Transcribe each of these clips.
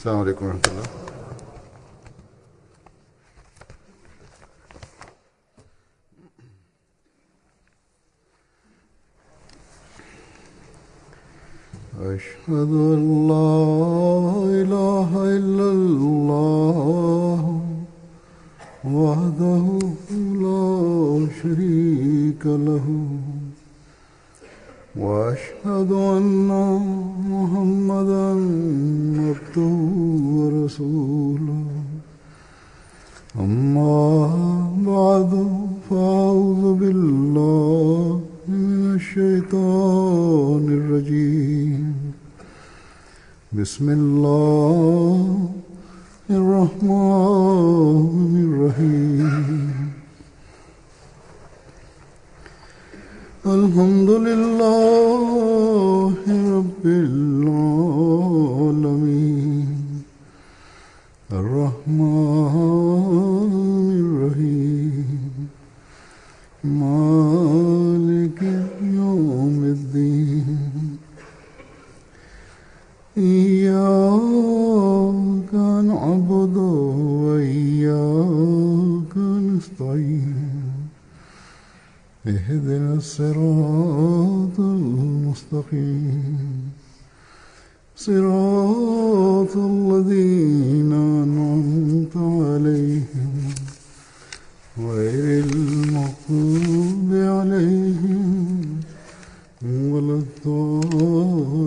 Assalomu alaykum wa rahmatulloh. أشهد أن لا إله إلا الله وحده لا شريك له وأشهد أن محمدا عبده ورسوله أما بعد فأعوذ بالله من الشيطان الرجيم بسم الله الرحمن الرحيم الحمد لله رب العالمين الرحمن الرحيم مالك يوم الدين إياك نعبد وإياك نستعين اهدنا الصراط المستقيم صراط الذين أنعمت عليهم غير المغضوب عليهم ولا الضالين.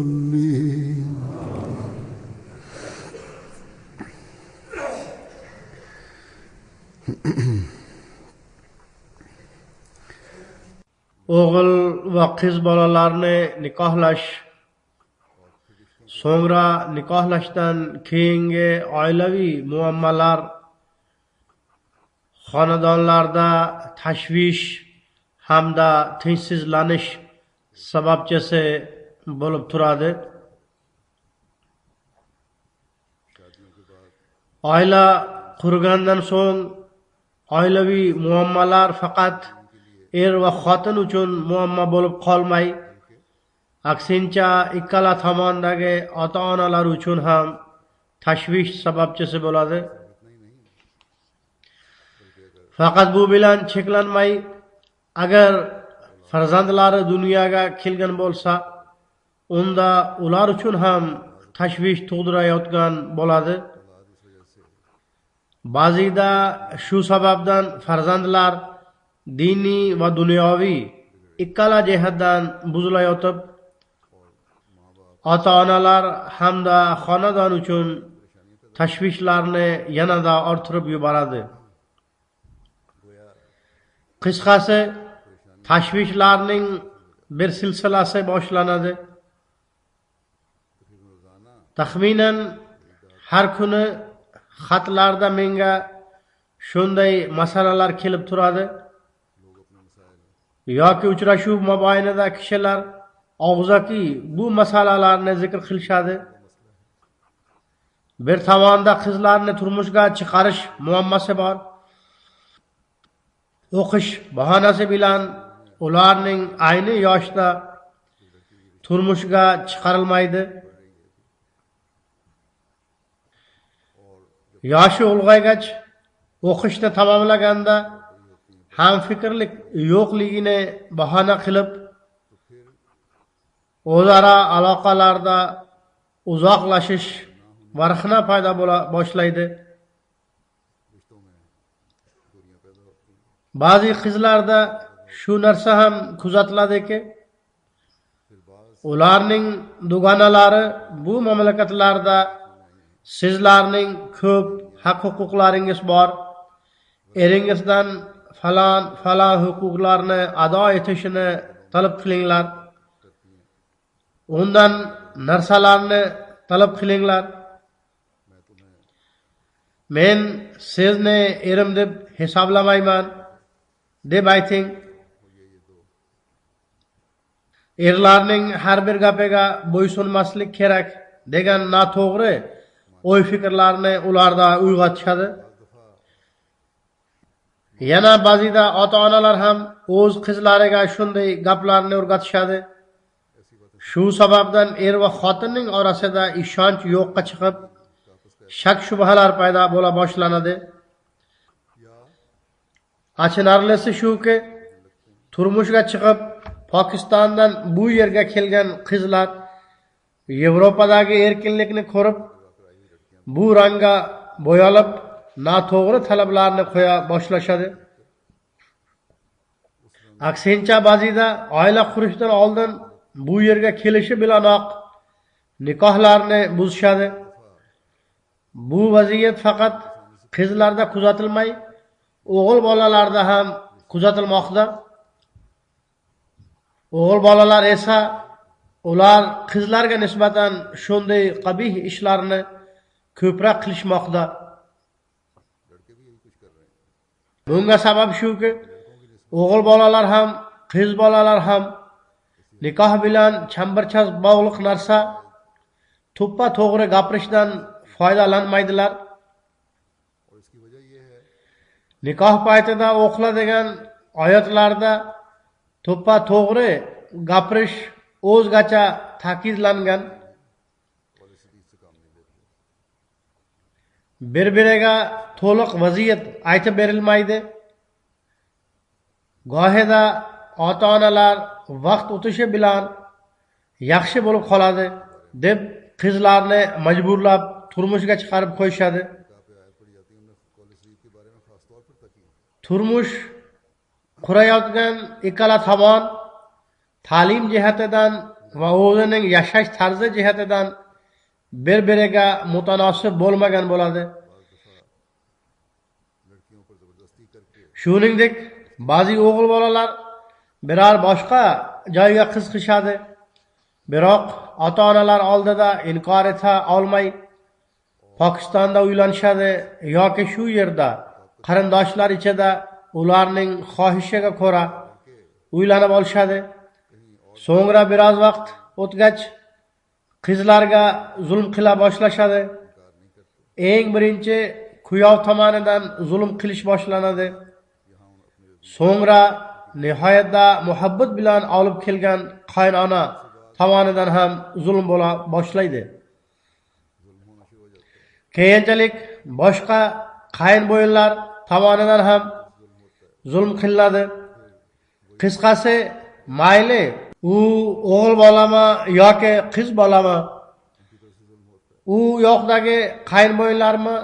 O'g'il va qiz bolalarni nikohlash, so'ngra nikohlashdan keyingi oilaviy muammolar xonadonlarda tashvish hamda tinchsizlanish sababchisi bo'lib turadi. Oila qurgandan so'ng oilaviy muammolar faqat er va xotin uchun muammo bo'lib qolmay, aksincha ikkala tomondagi ota-onalar uchun ham tashvish sababchisi bo'ladi. Faqat bu bilan cheklanmay, agar farzandlari dunyoga kelgan bo'lsa, unda ular uchun ham tashvish tug'dirayotgan bo'ladi. Ba'zida shu sababdan farzandlar diniy va dunyoviy ikkala jihatdan buzilayotib, ota-onalar hamda xonadon uchun tashvishlarni yanada orttirib yuboradi. Qisqasi, tashvishlarning bir silsilasi boshlanadi. Taxminan har kuni xatlarda menga shunday masalalar kelib turadi. Yoki uchrashuv mobaynida kishilar og'zaki bu masalalarni zikr qilishadi. Bir tomonda qizlarni turmushga chiqarish muammosi bor. O'qish bahonasi bilan ularning ayni yoshda turmushga chiqarilmaydi. Yoshi ulg'aygach, o'qishni tamomlaganda hamfikrlik yo'qligini bahona qilib, o'zaro aloqalarda uzoqlashish varxna paydo bo'la boshlaydi. Ba'zi qizlarda shu narsa ham kuzatiladiki, ularning dugonalari bu mamlakatlarda sizlarning ko'p haq-huquqlaringiz bor, eringizdan falon huquqlarni ado etishini talab qilinglar, undan narsalarni talab qilinglar. Men sizni erim deb hisoblamayman deb ayting. Erlarning har bir gapiga bo'ysunmaslik kerak degan noto'g'ri o'y fikrlarni ularda uyg'otishadi. Yana ba'zida ota-onalar ham o'z qizlariga shunday gaplarni o'rgatishadi. Shu sababdan er va xotinning orasida ishonch yo'qqa chiqib, shak shubhalar paydo bo'la boshlanadi. Achinarlisi shuki, turmushga chiqib Pokistondan bu yerga kelgan qizlar Yevropadagi erkinlikni ko'rib, bu rangga bo'yalib, noto'g'ri talablarni qo'ya boshlashadi. Aksincha ba'zida oila qurishdan oldin bu yerga kelishi bilanoq nikohlarni buzishadi. Bu vaziyat faqat qizlarda kuzatilmay, o'g'il bolalarda ham kuzatilmoqda. O'g'il bolalar esa ular qizlarga nisbatan shunday qabih ishlarni ko'proq qilishmoqda. Bunga sabab shuki, o'g'il bolalar ham, qiz bolalar ham nikoh bilan chambarchas bog'liq narsa to'ppa to'g'ri gapirishdan foydalanmaydilar. Nikoh paytida o'qiladigan oyatlarda to'ppa to'g'ri gapirish o'zgacha ta'kidlangan. Bir-biriga to'liq vaziyat aytib berilmaydi. Gohida ota-onalar vaqt o'tishi bilan yaxshi bo'lib qoladi deb qizlarni majburlab turmushga chiqarib qo'yishadi. Turmush qurayotgan ikkala tomon ta'lim jihatidan va o'zining yashash tarzi jihatidan bir-biriga mutanosib bo'lmagan bo'ladi. Shuningdek, ba'zi o'g'il bolalar biror boshqa joyga qiz qishadi, biroq ota-onalar oldida inkor eta olmay Pokistonda uylanishadi yoki shu yerda qarindoshlar ichida ularning xohishiga ko'ra uylanib olishadi. So'ngra biroz vaqt o'tgach qizlarga zulm qila boshlashadi. Eng birinchi kuyov tomonidan zulm qilish boshlanadi. So'ngra nihoyatda muhabbat bilan olib kelgan qaynona tomonidan ham zulm bo'la boshlaydi. Keyinchalik boshqa qaynbo'yinlar tomonidan ham zulm qilinadi. Qisqasi, mayli u o'g'il bolami yoki qiz bolami, u yoqdagi qaynbo'yinlarmi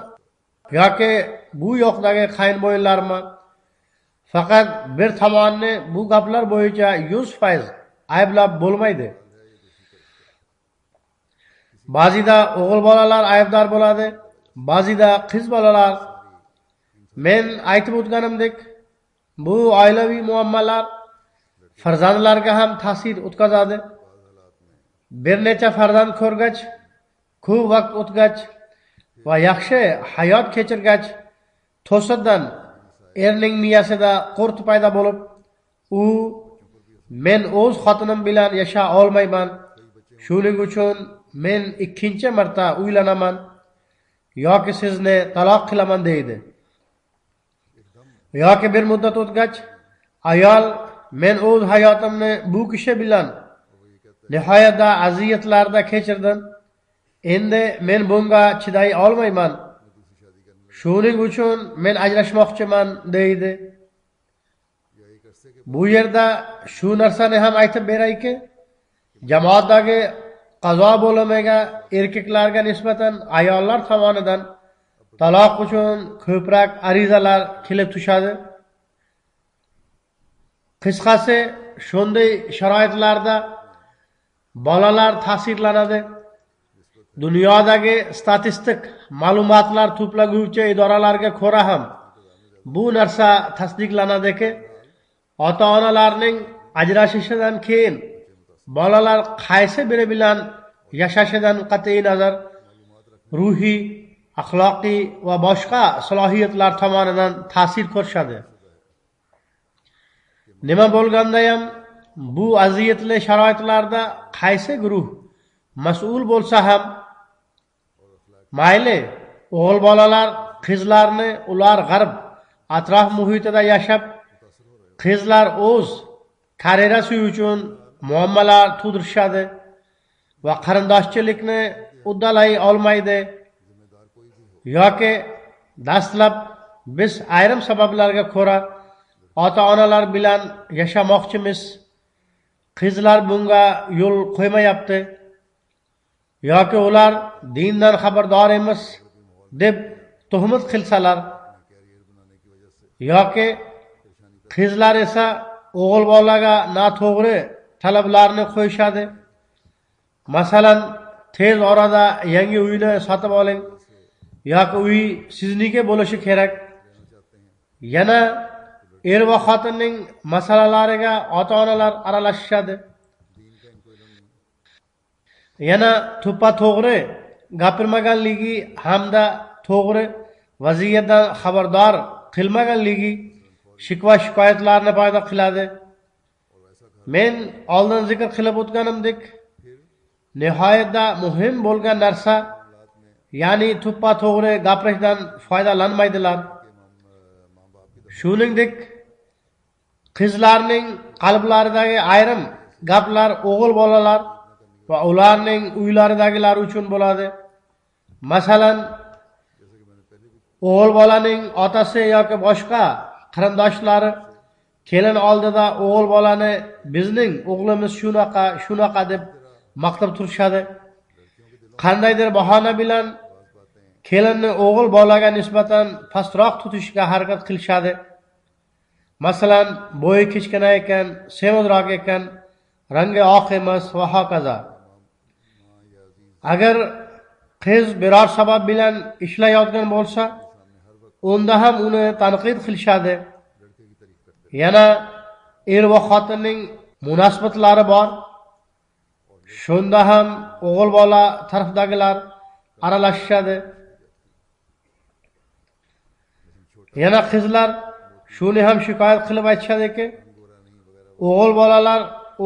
yoki bu yoqdagi qaynbo'yinlarmi, faqat bir tomonni bu gaplar bo'yicha 100% ayblab bo'lmaydi. Ba'zida o'g'il bolalar aybdor bo'ladi, ba'zida qiz bolalar. Men aytib o'tganimdek, bu oilaviy muammolar farzandlarga ham ta'sir o'tkazadi. Bir necha farzand ko'rgach, ko'p vaqt o'tgach va yaxshi hayot kechirgach, to'satdan erning miyasida qo'rt paydo bo'lib, u men o'z xotinim bilan yasha olmayman, shuning uchun men ikkinchi marta uylanaman yoki sizni taloq qilaman deydi. Yoki bir muddat o'tgach, ayol men o'z hayotimni bu kishi bilan nihoyatda aziyatlarda kechirdim. Endi men bunga chiday olmayman. Shuning uchun men ajrashmoqchiman deydi. Bu yerda shu narsani ham aytib berayki, jamoatdagi qazo bo'limiga erkaklarga nisbatan ayollar tomonidan taloq uchun ko'proq arizalar kelib tushadi. Qisqasi, shunday sharoitlarda bolalar ta'sirlanadi. Dunyodagi statistik ma'lumotlar to'plaguvchi idoralarga ko'ra ham bu narsa tasdiqlanadiki, ota-onalarning ajrashishidan keyin bolalar qaysi biri bilan yashashidan qat'iy nazar ruhiy, axloqiy va boshqa salohiyatlar tomonidan ta'sir ko'rishadi. Nima bo'lganda ham bu aziyatli sharoitlarda qaysi guruh mas'ul bo'lsa ham, mayli o'g'il bolalar qizlarni ular g'arb atrof muhitida yashab, qizlar o'z karyerasi uchun muammolar tug'dirishadi va qarindoshchilikni uddalay olmaydi. yoki dastlab biz ayrim sabablarga ko'ra ota-onalar bilan yashamoqchimiz, qizlar bunga yo'l qo'ymayapti, yoki ular dindan xabardor emas deb tuhmat qilsalar, yoki qizlar esa o'g'il bolaga noto'g'ri talablarni qo'yishadi. Masalan, tez orada yangi uyni sotib oling yoki uy sizniki bo'lishi kerak. Yana er va xotinning masalalariga ota-onalar aralashishadi. Yana to'ppa-to'g'ri gapirmaganligi hamda to'g'ri vaziyatdan xabardor qilmaganligi shikva shikoyatlarni paydo qiladi. Men oldin zikr qilib o'tganimdek, nihoyatda muhim bo'lgan narsa, ya'ni to'ppa-to'g'ri gapirishdan foydalanmaydilar. Shuningdek, qizlarning qalblaridagi ayrim gaplar o'g'il bolalar va ularning uylaridagilar uchun bo'ladi. Masalan, o'g'il bolaning otasi yoki boshqa qarindoshlari kelin oldida o'g'il bolani bizning o'g'limiz shunaqa deb maqtab turishadi. Qandaydir bahona bilan kelinni o'g'il bolaga nisbatan pastroq tutishga harakat qilishadi. Masalan, bo'yi kichkina ekan, semizroq ekan, rangi oq emas va hokazo. Agar qiz biror sabab bilan ishlayotgan bo'lsa, unda ham uni tanqid qilishadi. Yana er va xotinning munosabatlari bor. Shunda ham o'g'il bola tarafdagilar aralashishadi. Yana qizlar shuni ham shikoyat qilib aytishadiki, o'g'il bolalar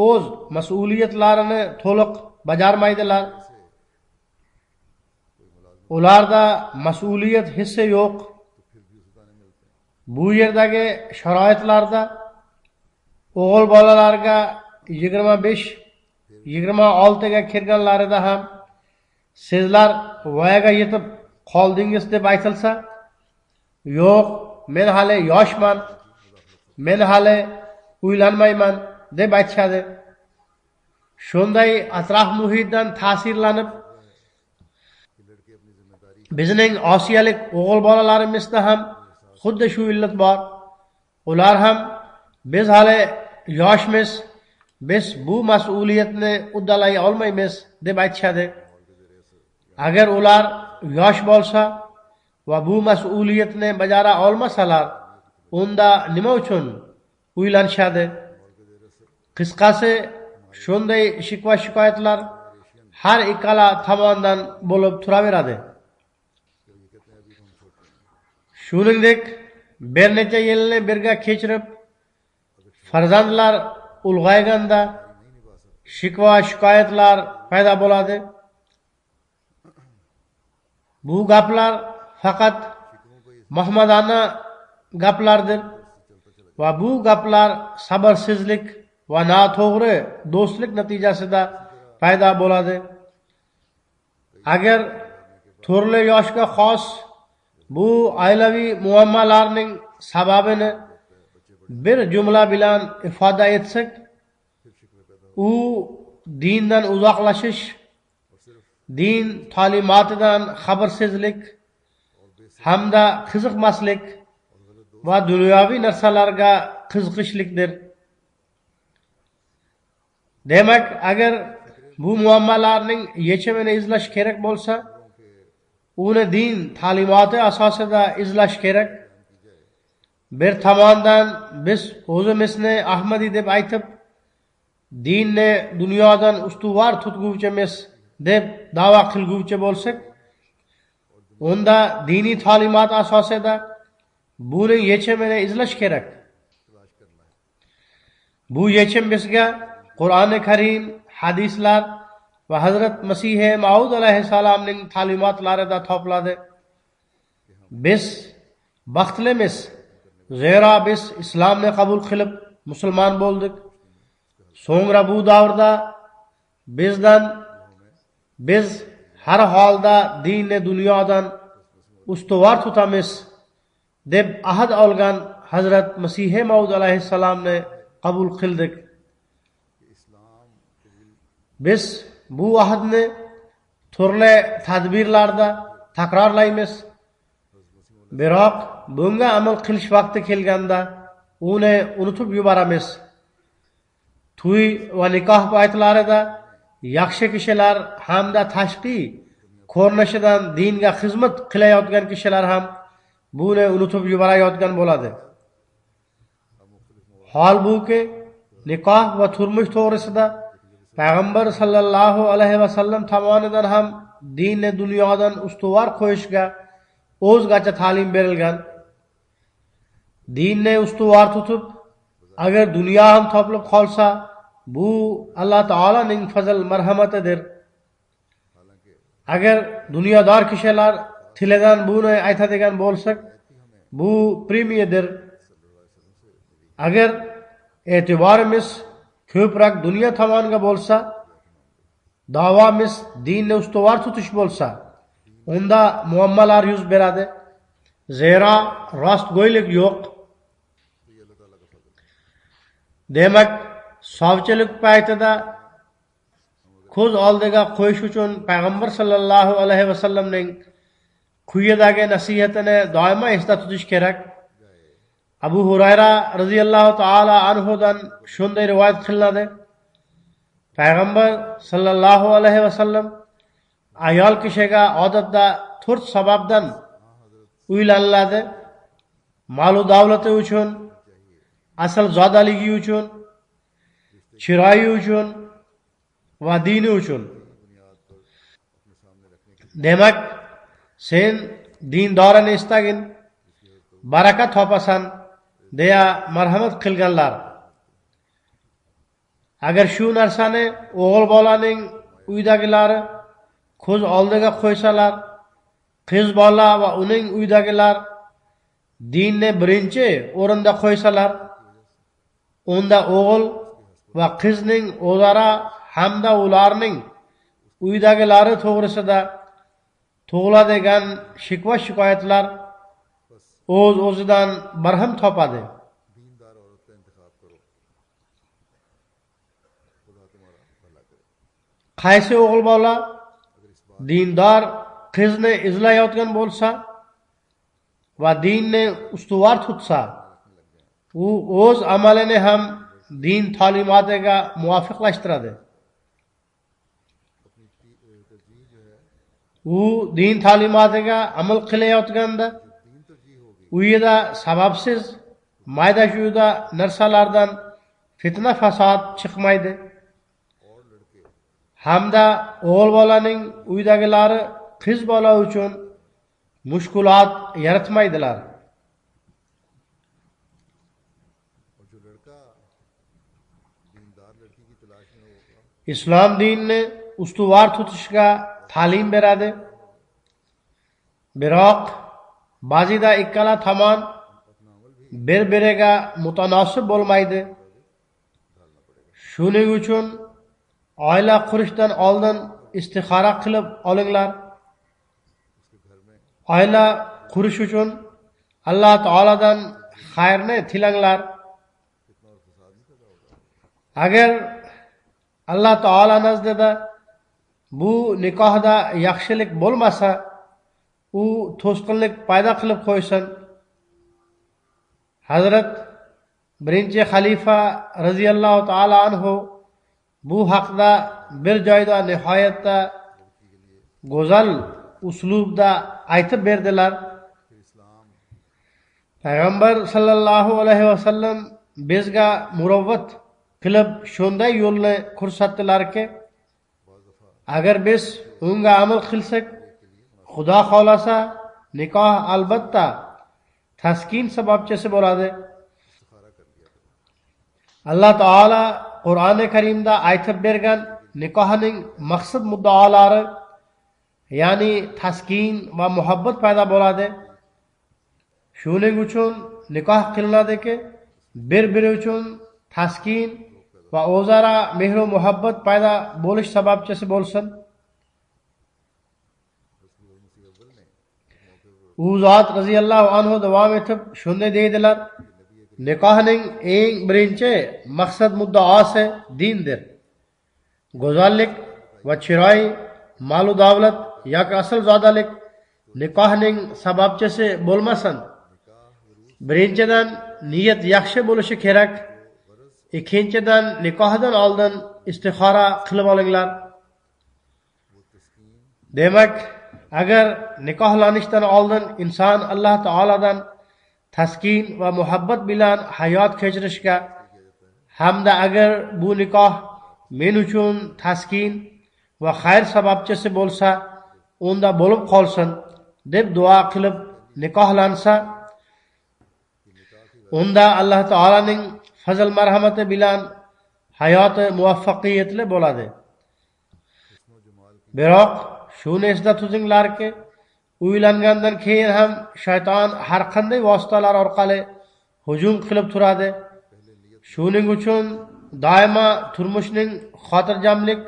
o'z mas'uliyatlarini to'liq bajarmaydilar. Ularda mas'uliyat hissi yo'q. Bu yerdagi sharoitlarda o'g'il bolalarga 25-26 ga kirganlarida ham sizlar voyaga yetib qoldingiz deb aytilsa, yo'q, men hali yoshman, men hali uylanmayman deb aytishadi. Shunday atrof muhitdan ta'sirlanib, bizning osiyalik o'g'il bolalarimizda ham xuddi shu illat bor. Ular ham biz hali yoshmiz, biz bu mas'uliyatni uddalay olmaymiz deb aytishadi. Agar ular yosh bo'lsa va bu mas'uliyatni bajara olmasalar, unda nima uchun uylanishadi? Qisqasi, shunday shikva shikoyatlar har ikkala tomondan bo'lib turaveradi. Shuningdek, bir necha yilni birga kechirib, farzandlar ulg'ayganda shikva shikoyatlar paydo bo'ladi. Bu gaplar faqat mahmadona gaplardir va bu gaplar sabrsizlik va noto'g'ri do'stlik natijasida paydo bo'ladi. Agar turli yoshga xos bu oilaviy muammolarning sababini bir jumla bilan ifoda etsak, u dindan uzoqlashish, din ta'limotidan xabarsizlik hamda qiziqmaslik va dunyoviy narsalarga qiziqishlikdir. Demak, agar bu muammolarning yechimini izlash kerak bo'lsa, uni din ta'limoti asosida izlash kerak. Bir tomondan biz o'zimizni Ahmadiy deb aytib, dinni dunyodan ustuvor tutguvchimiz deb da'vo qilguvchi bo'lsak, unda diniy ta'limot asosida buning yechimini izlash kerak. Bu yechim bizga Qur'oni Karim, hadislar va Hazrat Masih Maud alayhissalomning ta'limotlarida topiladi. Biz baxtlimiz, zero biz islomni qabul qilib musulmon bo'ldik. So'ngra bu davrda biz har holda dinni dunyodan ustuvor tutamiz deb ahad olgan Hazrat Masih Maud alayhissalomni qabul qildik. Biz bu ahadni turli tadbirlarda takrorlaymiz. Biroq bunga amal qilish vaqti kelganda uni unutib yuboramiz. To'y va nikoh paytlarida yaxshi kishilar hamda tashqi ko'rinishidan dinga xizmat qilayotgan kishilar ham buni unutib yuborayotgan bo'ladi. Holbuki nikoh va turmush to'g'risida Payg'ambar sallallohu alayhi va sallam tomonidan ham dinni dunyodan ustuvor qo'yishga o'zgacha ta'lim berilgan. Dinni ustuvor tutib, agar dunyo ham topilib qolsa, bu Alloh taolaning fazl marhamatidir. Agar dunyodor kishilar tilidan buni aytadigan bo'lsak, bu premiyadir. Agar e'tiborimiz ko'proq dunyo tomoniga bo'lsa, davomiz dinni ustuvor tutish bo'lsa, unda muammolar yuz beradi. Zero rostgo'ylik yo'q. Demak, sovchilik paytida ko'z oldiga qo'yish uchun Payg'ambar sallallohu alayhi va sallamning quyidagi nasihatini doimo esda tutish kerak. Abu Hurayra radhiyallohu ta'ala anhudan shunday rivoyat qilinadi. Payg'ambar sallallohu alayhi va sallam ayol kishiga odatda 4 sababdan uylaniladi. Mol davlati uchun, asl zodaligi uchun, chiroyi uchun va dini uchun. Demak, sen dindorini istagin, barakat topasan deya marhamat qilganlar. Agar shu narsani o'g'il bolaning uydagilari ko'z oldiga qo'ysalar, qiz bola va uning uydagilar dinni birinchi o'rinda qo'ysalar, unda o'g'il va qizning o'zaro hamda ularning uydagilari to'g'risida tug'iladigan shikva shikoyatlar o'z-o'zidan barham topadi. Qaysi o'g'il bola dindor qizni izlayotgan bo'lsa va dinni ustuvor tutsa, u o'z amalini ham din ta'limotiga muvofiqlashtiradi. U din ta'limotiga amal qilayotganda uyida sababsiz mayda-chuyda narsalardan fitna fasod chiqmaydi. Hamda o'g'il bolaning uydagilari qiz bola uchun mushkulot yaratmaydilar. Islom dinini ustuvor tutishga ta'lim beradi. Biroq ba'zida ikkala tomon bir-biriga mutanosib bo'lmaydi. Shuning uchun oila qurishdan oldin istixora qilib olinglar. Oila qurish uchun Alloh taoladan xayrni tilanglar. Agar Alloh taolo nazdida bu nikohda yaxshilik bo'lmasa, u to'sqinlik paydo qilib qo'ysin. Hazrat birinchi xalifa radhiyallohu ta'ala anhu bu haqda bir joyda nihoyatda go'zal uslubda aytib berdilar. Payg'ambar sallallohu alayhi va sallam bizga murovat qilib shunday yo'lni ko'rsatdilarki, agar biz unga amal qilsak, Xudo xolasa nikoh albatta taskin sababchisi bo'ladi. Alloh taolo Qur'oni Karimda aytib bergan nikohning maqsad muddaolari, ya'ni taskin va muhabbat paydo bo'ladi. Shuning uchun nikoh qilinadiki, bir-biri uchun taskin va o'zaro mehr va muhabbat paydo bo'lish sababchisi bo'lsin. u zot roziyallohu anhu davom etib shunday deydilar: nikohning eng birinchi maqsad muddaosi dindir. Go'zallik va chiroy, mol davlat yoki aslzodalik nikohning sababchisi bo'lmasin. Birinchidan niyat yaxshi bo'lishi kerak. Ikkinchidan nikohdan oldin istixora qilib olinglar. Demak, agar nikohlanishdan oldin inson Alloh taoladan taskin va muhabbat bilan hayot kechirishga hamda agar bu nikoh men uchun taskin va xayr sababchisi bo'lsa, unda bo'lib qolsin deb duo qilib nikohlansa, unda Alloh taolaning fazl marhamati bilan hayoti muvaffaqiyatli bo'ladi. Biroq shuni esda tutinglarki, uylangandan keyin ham shayton har qanday vositalar orqali hujum qilib turadi. Shuning uchun doimo turmushning xotirjamlik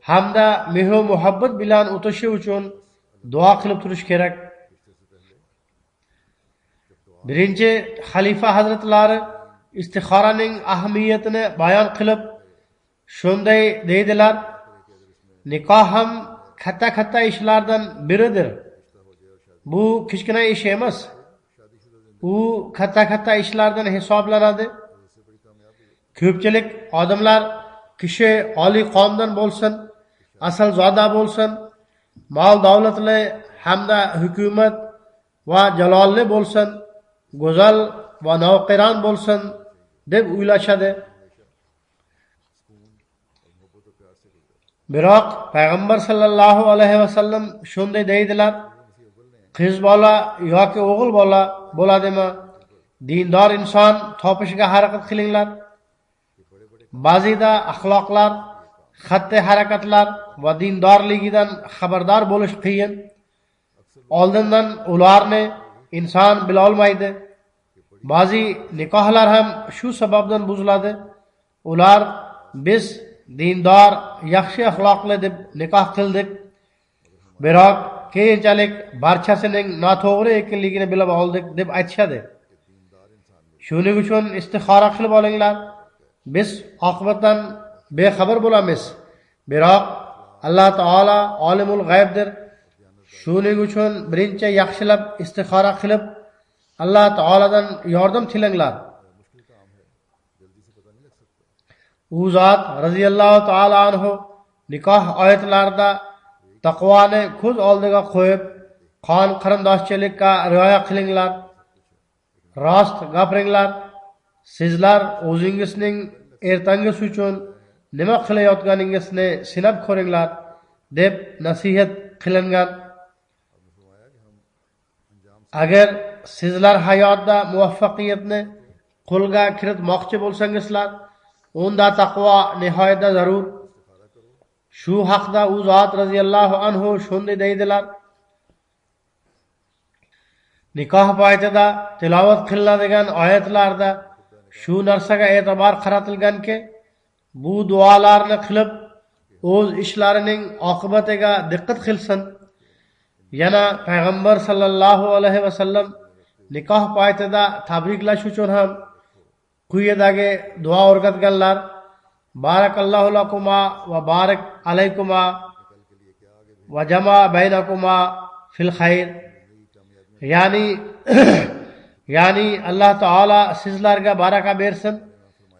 hamda mehr muhabbat bilan o'tishi uchun duo qilib turish kerak. Birinchi xalifa hazratlari istixoraning ahamiyatini bayon qilib shunday deydilar: nikoh ham katta ishlardan biridir. Bu kichkina ish emas. U katta ishlardan hisoblanadi. Ko'pchilik odamlar kishi oliy qondan bo'lsin, aslzoda bo'lsin, mol davlatli hamda hukumat va jalolli bo'lsin, go'zal va navqiron bo'lsin deb o'ylashadi. Biroq payg'ambar sallallohu alayhi vasallam shunday deydilar: qiz bola yoki o'g'il bola bo'ladimi, dindor inson topishga harakat qilinglar. Ba'zida axloqlar, xatti harakatlar va dindorligidan xabardor bo'lish qiyin. Oldindan ularni inson bila olmaydi. Ba'zi nikohlar ham shu sababdan buziladi. Ular biz dindor, yaxshi axloqli deb nikoh qildik. Biroq keyinchalik barchasining noto'g'ri ekanligini bilib oldik deb aytishadi. Shuning uchun istixora qilib olinglar. Biz oqibatdan bexabar bo'lamiz. Biroq Alloh taolo olimul g'aybdir. Shuning uchun birinchi yaxshilab istixora qilib Alloh taoladan yordam tilanglar. U zot roziyallohu taolo anhu nikoh oyatlarida taqvoni ko'z oldiga qo'yib, qon qarindoshchilikka rioya qilinglar, rost gapiringlar, sizlar o'zingizning ertangiz uchun nima qilayotganingizni sinab ko'ringlar deb nasihat qilingan. Agar sizlar hayotda muvaffaqiyatni qo'lga kiritmoqchi bo'lsangizlar, unda taqvo nihoyatda zarur. Shu haqda u zot roziyallohu anhu shunday deydilar: nikoh paytida tilovat qilinadigan oyatlarda shu narsaga e'tibor qaratilganki, bu duolarni qilib o'z ishlarining oqibatiga diqqat qilsin. Yana payg'ambar sallallohu alayhi vasallam nikoh paytida tabriklash uchun ham quyidagi duo o'rgatganlar: barakallohu lakuma va barak alaykuma va jama baynakuma fil xayr. Ya'ni Alloh taolo sizlarga baraka bersin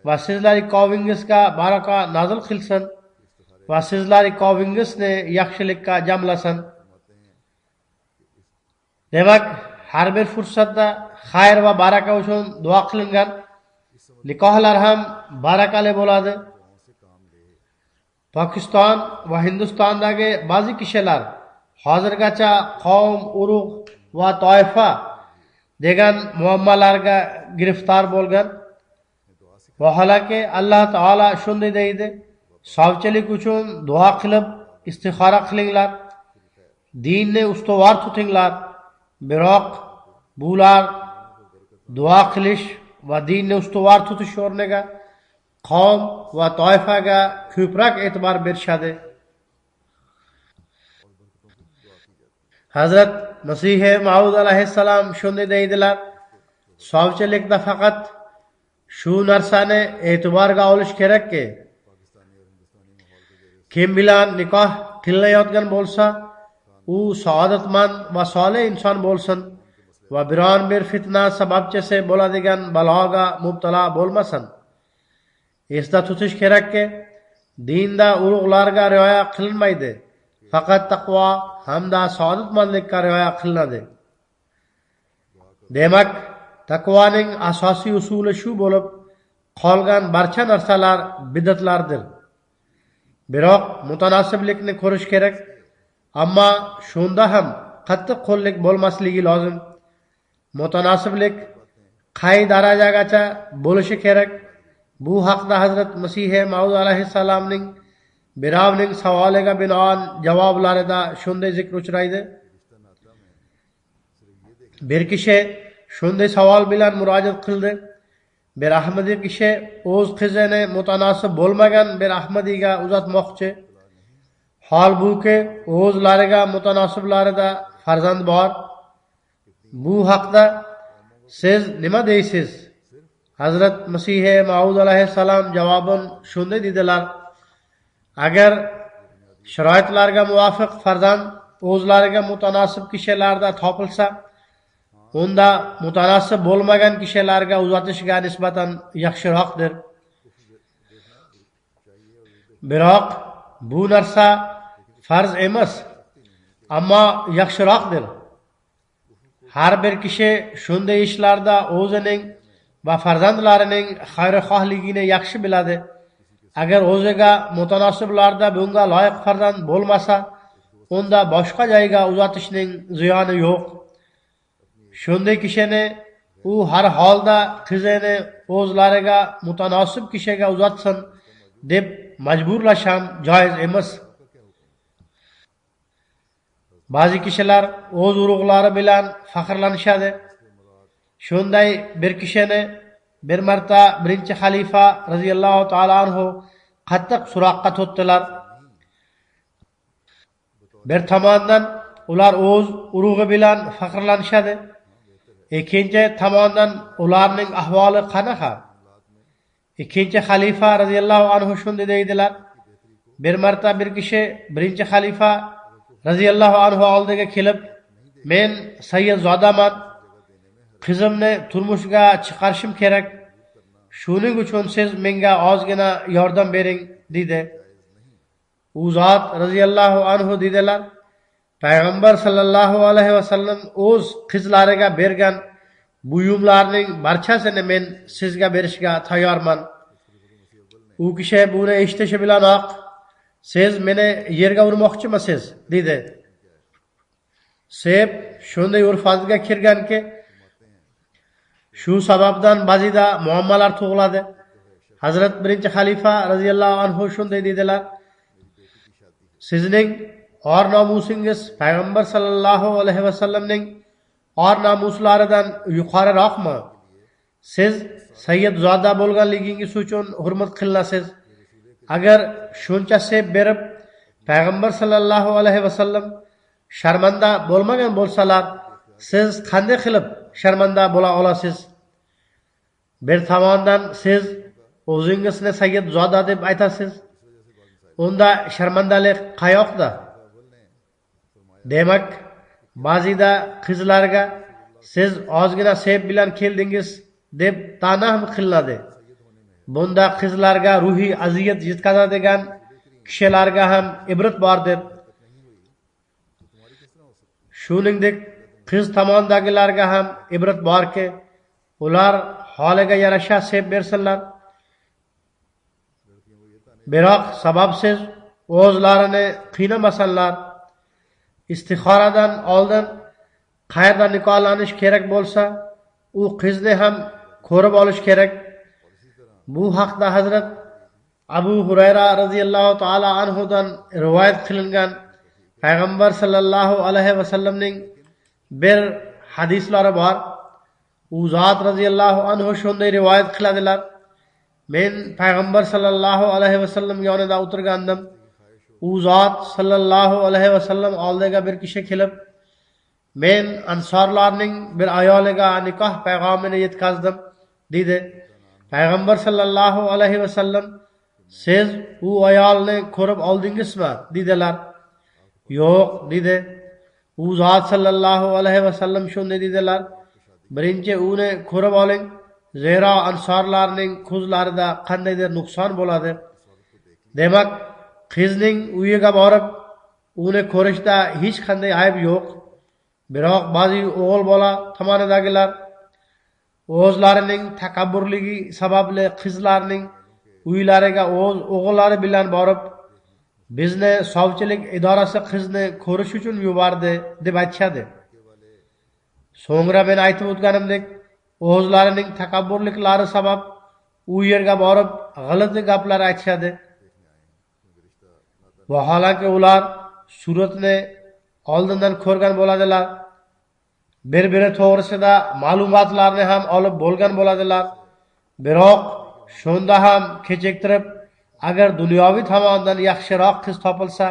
va sizlar ikkovingizga baraka nozil qilsin va sizlar ikkovingizni yaxshilikka jamlasin. Demak, har bir fursatda xayr va baraka uchun duo qilingan. Nikohlar ham barakali bo'ladi. Pokiston va Hindistondagi ba'zi kishilar hozirgacha qavm, urug' va toifa degan muammolarga giriftor bo'lgan. Vaholanki Alloh taolo shunday deydi: sovchilik uchun duo qilib istixora qilinglar, dinni ustuvor tutinglar. Biroq bular duo qilish va dinni ustuvor tutish o'rniga qavm va toifaga ko'proq e'tibor berishadi. Hazrat Masih Maud alayhissalom shunday deydilar: "Sovchilikda faqat shu narsani e'tiborga olish kerakki, kim bilan nikoh qilinayotgan bo'lsa, u saodatmand va solih inson bo'lsin va biron bir fitna sababchisi bo'ladigan baloga mubtalo bo'lmasin. Esda tutish kerakki, dinda urug'larga rioya qilinmaydi, faqat taqvo hamda saodatmandlikka rioya qilinadi." Demak, taqvoning asosiy usuli shu bo'lib, qolgan barcha narsalar bidatlardir. Biroq mutanosiblikni ko'rish kerak, ammo shunda ham qattiq qo'llik bo'lmasligi lozim. Mutanosiblik qay darajagacha bo'lishi kerak? Bu haqda Hazrat Masih Maud alayhissalomning birovning savoliga binoan javoblarida shunday zikr uchraydi. Bir kishi shunday savol bilan murojaat qildi: bir ahmadiy kishi o'z qizini mutanosib bo'lmagan bir ahmadiyga uzatmoqchi. Holbuki o'zlariga mutanosiblarida farzand bor. Bu haqda siz nima deysiz? Hazrat Masih Maud alayhissalom javoban shunday dedilar: agar sharoitlarga muvofiq farzand o'zlariga mutanosib kishilarda topilsa, unda mutanosib bo'lmagan kishilarga uzatishga nisbatan yaxshiroqdir. Biroq bu narsa farz emas, ammo yaxshiroqdir. Har bir kishi shunday ishlarda o'zining va farzandlarining xayrixohligini yaxshi biladi. Agar o'ziga mutanosiblarda bunga loyiq farzand bo'lmasa, unda boshqa joyga uzatishning ziyoni yo'q. Shunday kishini u har holda qizini o'zlariga mutanosib kishiga uzatsin deb majburlash ham joiz emas. Ba'zi kishilar o'z urug'lari bilan faxrlanishadi. Shunday bir kishini bir marta birinchi xalifa radhiyallohu ta'ala anhu qattiq so'roqqa tutdilar. Bir tomondan ular o'z urug'i bilan faxrlanishadi. Ikkinchi tomondan ularning ahvoli qanaqa? Ikkinchi xalifa radhiyallohu anhu shunday deydilar: bir marta bir kishi birinchi xalifa radhiyallohu anhu oldiga kelib, "Men sayyidzodaman, qizimni turmushga chiqarishim kerak. Shuning uchun siz menga ozgina yordam bering" dedi. U zot radhiyallohu anhu dedilar: Payg'ambar sallallohu alayhi vasallam o'z qizlariga bergan buyumlarning barchasini men sizga berishga tayyorman. U kishi buni eshitishi bilanoq, "Siz meni yerga urmoqchimisiz?" dedi. Seb shunday urf-odatga kirganki, shu sababdan ba'zida muammolar tug'iladi. Hazrat birinchi xalifa radhiyallohu anhu shunday dedilar: "Sizning or nomusingiz Payg'ambar sallallohu alayhi vasallamning or nomuslaridan yuqoriroqmi? Siz sayyidzoda bo'lganligingiz uchun hurmat qilinasiz. Agar shuncha seb berib Payg'ambar sallallohu alayhi vasallam sharmanda bo'lmagan bo'lsalar, siz qanday qilib sharmanda bo'la olasiz? Bir tomondan siz o'zingizni sayyidzoda deb aytasiz. Unda sharmandalik qayoqda?" Demak, ba'zida qizlarga "Siz ozgina seb bilan keldingiz" deb ta'na ham qilinadi. Bunda qizlarga ruhiy aziyat yetkazadigan kishilarga ham ibrat bordir. Shuningdek, qiz tomondagilarga ham ibrat borki, ular holiga yarasha seb bersinlar. Biroq sababsiz o'zlarini qiynamasinlar. Istixoradan oldin qayerda nikohlanish kerak bo'lsa, u qizni ham ko'rib olish kerak. Bu haqda Hazrat Abu Hurayra radhiyallohu ta'ala anhudan rivoyat qilingan Payg'ambar sallallohu alayhi vasallamning bir hadislari bor. U zot radhiyallohu anhu shunday rivoyat qiladilar: "Men Payg'ambar sallallohu alayhi vasallam yonida o'tirgandim. U zot sallallohu alayhi vasallam oldiga bir kishi kelib, men ansorlarning bir ayoliga nikoh payg'amini yetkazdim dedi. Payg'ambar sallallohu alayhi vasallam siz u ayolni ko'rib oldingizmi dedilar. Yo'q dedi. U zot sallallohu alayhi vasallam shunday dedilar, birinchi uni ko'rib oling, zero ansorlarning ko'zlarida qandaydir nuqson bo'ladi. Demak, qizning uyiga borib uni ko'rishda hech qanday ayb yo'q. Biroq ba'zi o'g'il bola tomonidagilar o'zlarining takabburligi sababli qizlarning uylariga o'z o'g'illari bilan borib, bizni sovchilik idorasi qizni ko'rish uchun yubordi deb aytishadi. So'ngra men aytib o'tganimdek, o'zlarining takabburliklari sabab u yerga borib g'alati gaplar aytishadi. Vaholanki ular suratni oldindan ko'rgan bo'ladilar. Bir-biri to'g'risida ma'lumotlarni ham olib bo'lgan bo'ladilar. Biroq shunda ham kechiktirib, agar dunyoviy tomondan yaxshiroq qiz topilsa,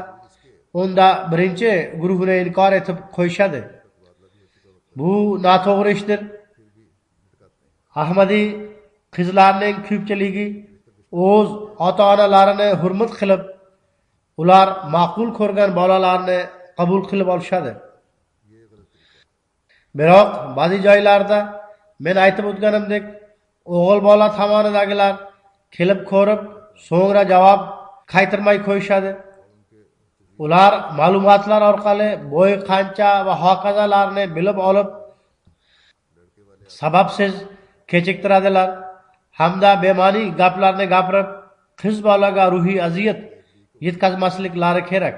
unda birinchi guruhni inkor etib qo'yishadi. Bu noto'g'ri ishdir. Ahmadiy qizlarning ko'pchiligi o'z ota-onalarini hurmat qilib, ular ma'qul ko'rgan bolalarni qabul qilib olishadi. Biroq ba'zi joylarda men aytib o'tganimdek, o'g'il bola tomonidagilar kelib ko'rib, so'ngra javob qaytarmay qo'yishadi. Ular ma'lumotlar orqali bo'y qancha va hokazolarni bilib olib, sababsiz kechiktiradilar hamda bema'ni gaplarni gapirib, qiz bolaga ruhiy aziyat yetkazmasliklari kerak.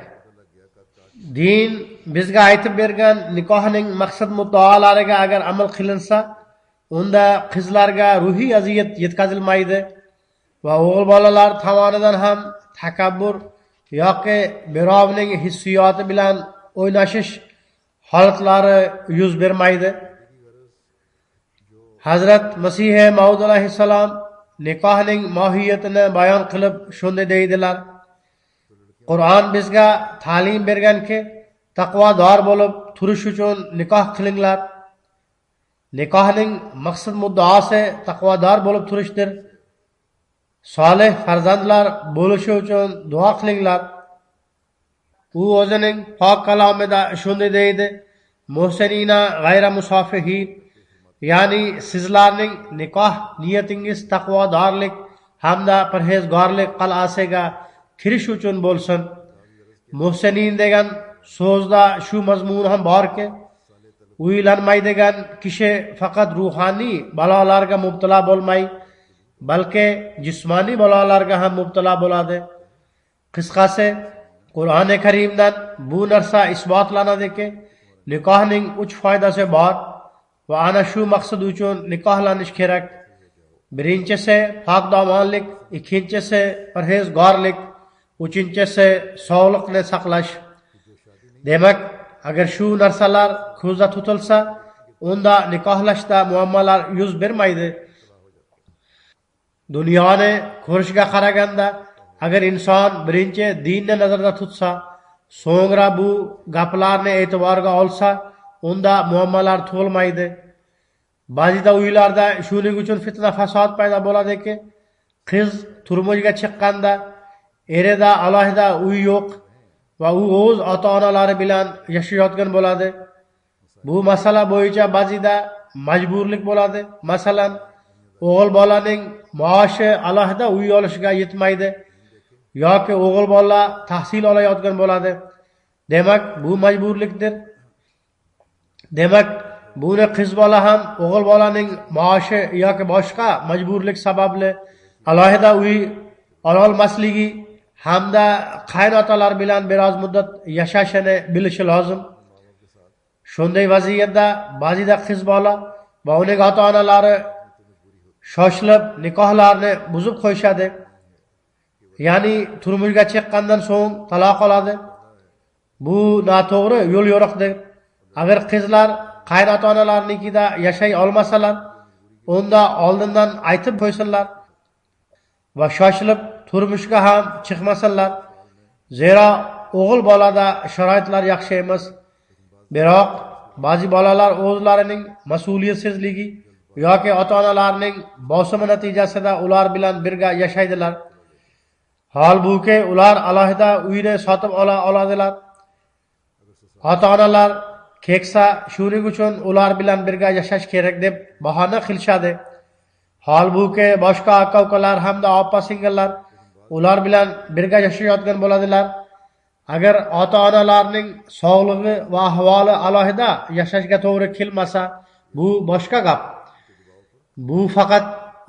Din bizga aytib bergan nikohning maqsad muddaolariga agar amal qilinsa, unda qizlarga ruhiy aziyat yetkazilmaydi va o'g'il bolalar tomonidan ham takabbur yoki birovning hissiyoti bilan o'ynashish holatlari yuz bermaydi. Hazrat Masih Maud alayhissalom nikohning mohiyatini bayon qilib shunday deydilar: Qur'on bizga ta'lim berganki, taqvodor bo'lib turish uchun nikoh qilinglar. Nikohning maqsad muddaosi taqvodor bo'lib turishdir. Solih farzandlar bo'lishi uchun duo qilinglar. U o'zining pok kalomida shunday deydi: Muhsinina g'ayra musofihin, ya'ni sizlarning nikoh niyatingiz taqvodorlik hamda parhezgorlik qal'asiga kirish uchun bo'lsin. Muhsinin degan so'zda shu mazmun ham borki, uylanmaydigan kishi faqat ruhoniy balolarga mubtalo bo'lmay, balki jismoniy balolarga ham mubtalo bo'ladi. Qisqasi, Qur'oni Karimdan bu narsa isbotlanadiki, nikohning 3 foydasi bor va ana shu maqsad uchun nikohlanish kerak. Birinchisi pokdomonlik, ikkinchisi parhezgorlik, uchinchisi sog'liqni saqlash. Demak, agar shu narsalar ko'zda tutilsa, unda nikohlashda muammolar yuz bermaydi. Dunyoni ko'rishga qaraganda, agar inson birinchi dinni nazarda tutsa, so'ngra bu gaplarni e'tiborga olsa, unda muammolar tug'ilmaydi. Ba'zida uylarda shuning uchun fitna fasod paydo bo'ladiki, qiz turmushga chiqqanda erida alohida uy yo'q va u o'z ota-onalari bilan yashayotgan bo'ladi. Bu masala bo'yicha ba'zida majburlik bo'ladi. Masalan, o'g'il bolaning maoshi alohida uy olishga yetmaydi yoki o'g'il bola tahsil olayotgan bo'ladi. Demak, bu majburlikdir. Demak, buni qiz bola ham o'g'il bolaning maoshi yoki boshqa majburlik sababli alohida uy ololmasligi hamda qaynotalar bilan biroz muddat yashashini bilishi lozim. Shunday vaziyatda ba'zida qiz bola va uning ota-onalari shoshilib nikohlarni buzib qo'yishadi. Ya'ni turmushga chiqqandan so'ng taloq oladi. Bu noto'g'ri yo'l yo'riqdir. Agar qizlar qaynota-onalarnikida yashay olmasalar, unda oldindan aytib qo'ysinlar va shoshilib turmushga ham chiqmasinlar. Zero o'g'il bolada sharoitlar yaxshi emas. Biroq ba'zi bolalar o'zlarining mas'uliyatsizligi yoki ota-onalarining bosimi natijasida ular bilan birga yashaydilar. Holbuki ular alohida uyni sotib ola oladilar. Ota-onalar keksa, shuning uchun ular bilan birga yashash kerak deb bahona qilishadi. Holbuki boshqa aka-ukalar hamda opa-singillar ular bilan birga yashayotgan bo'ladilar. Agar ota-onalarning sog'lig'i va ahvoli alohida yashashga to'g'ri kelmasa, bu boshqa gap. Bu faqat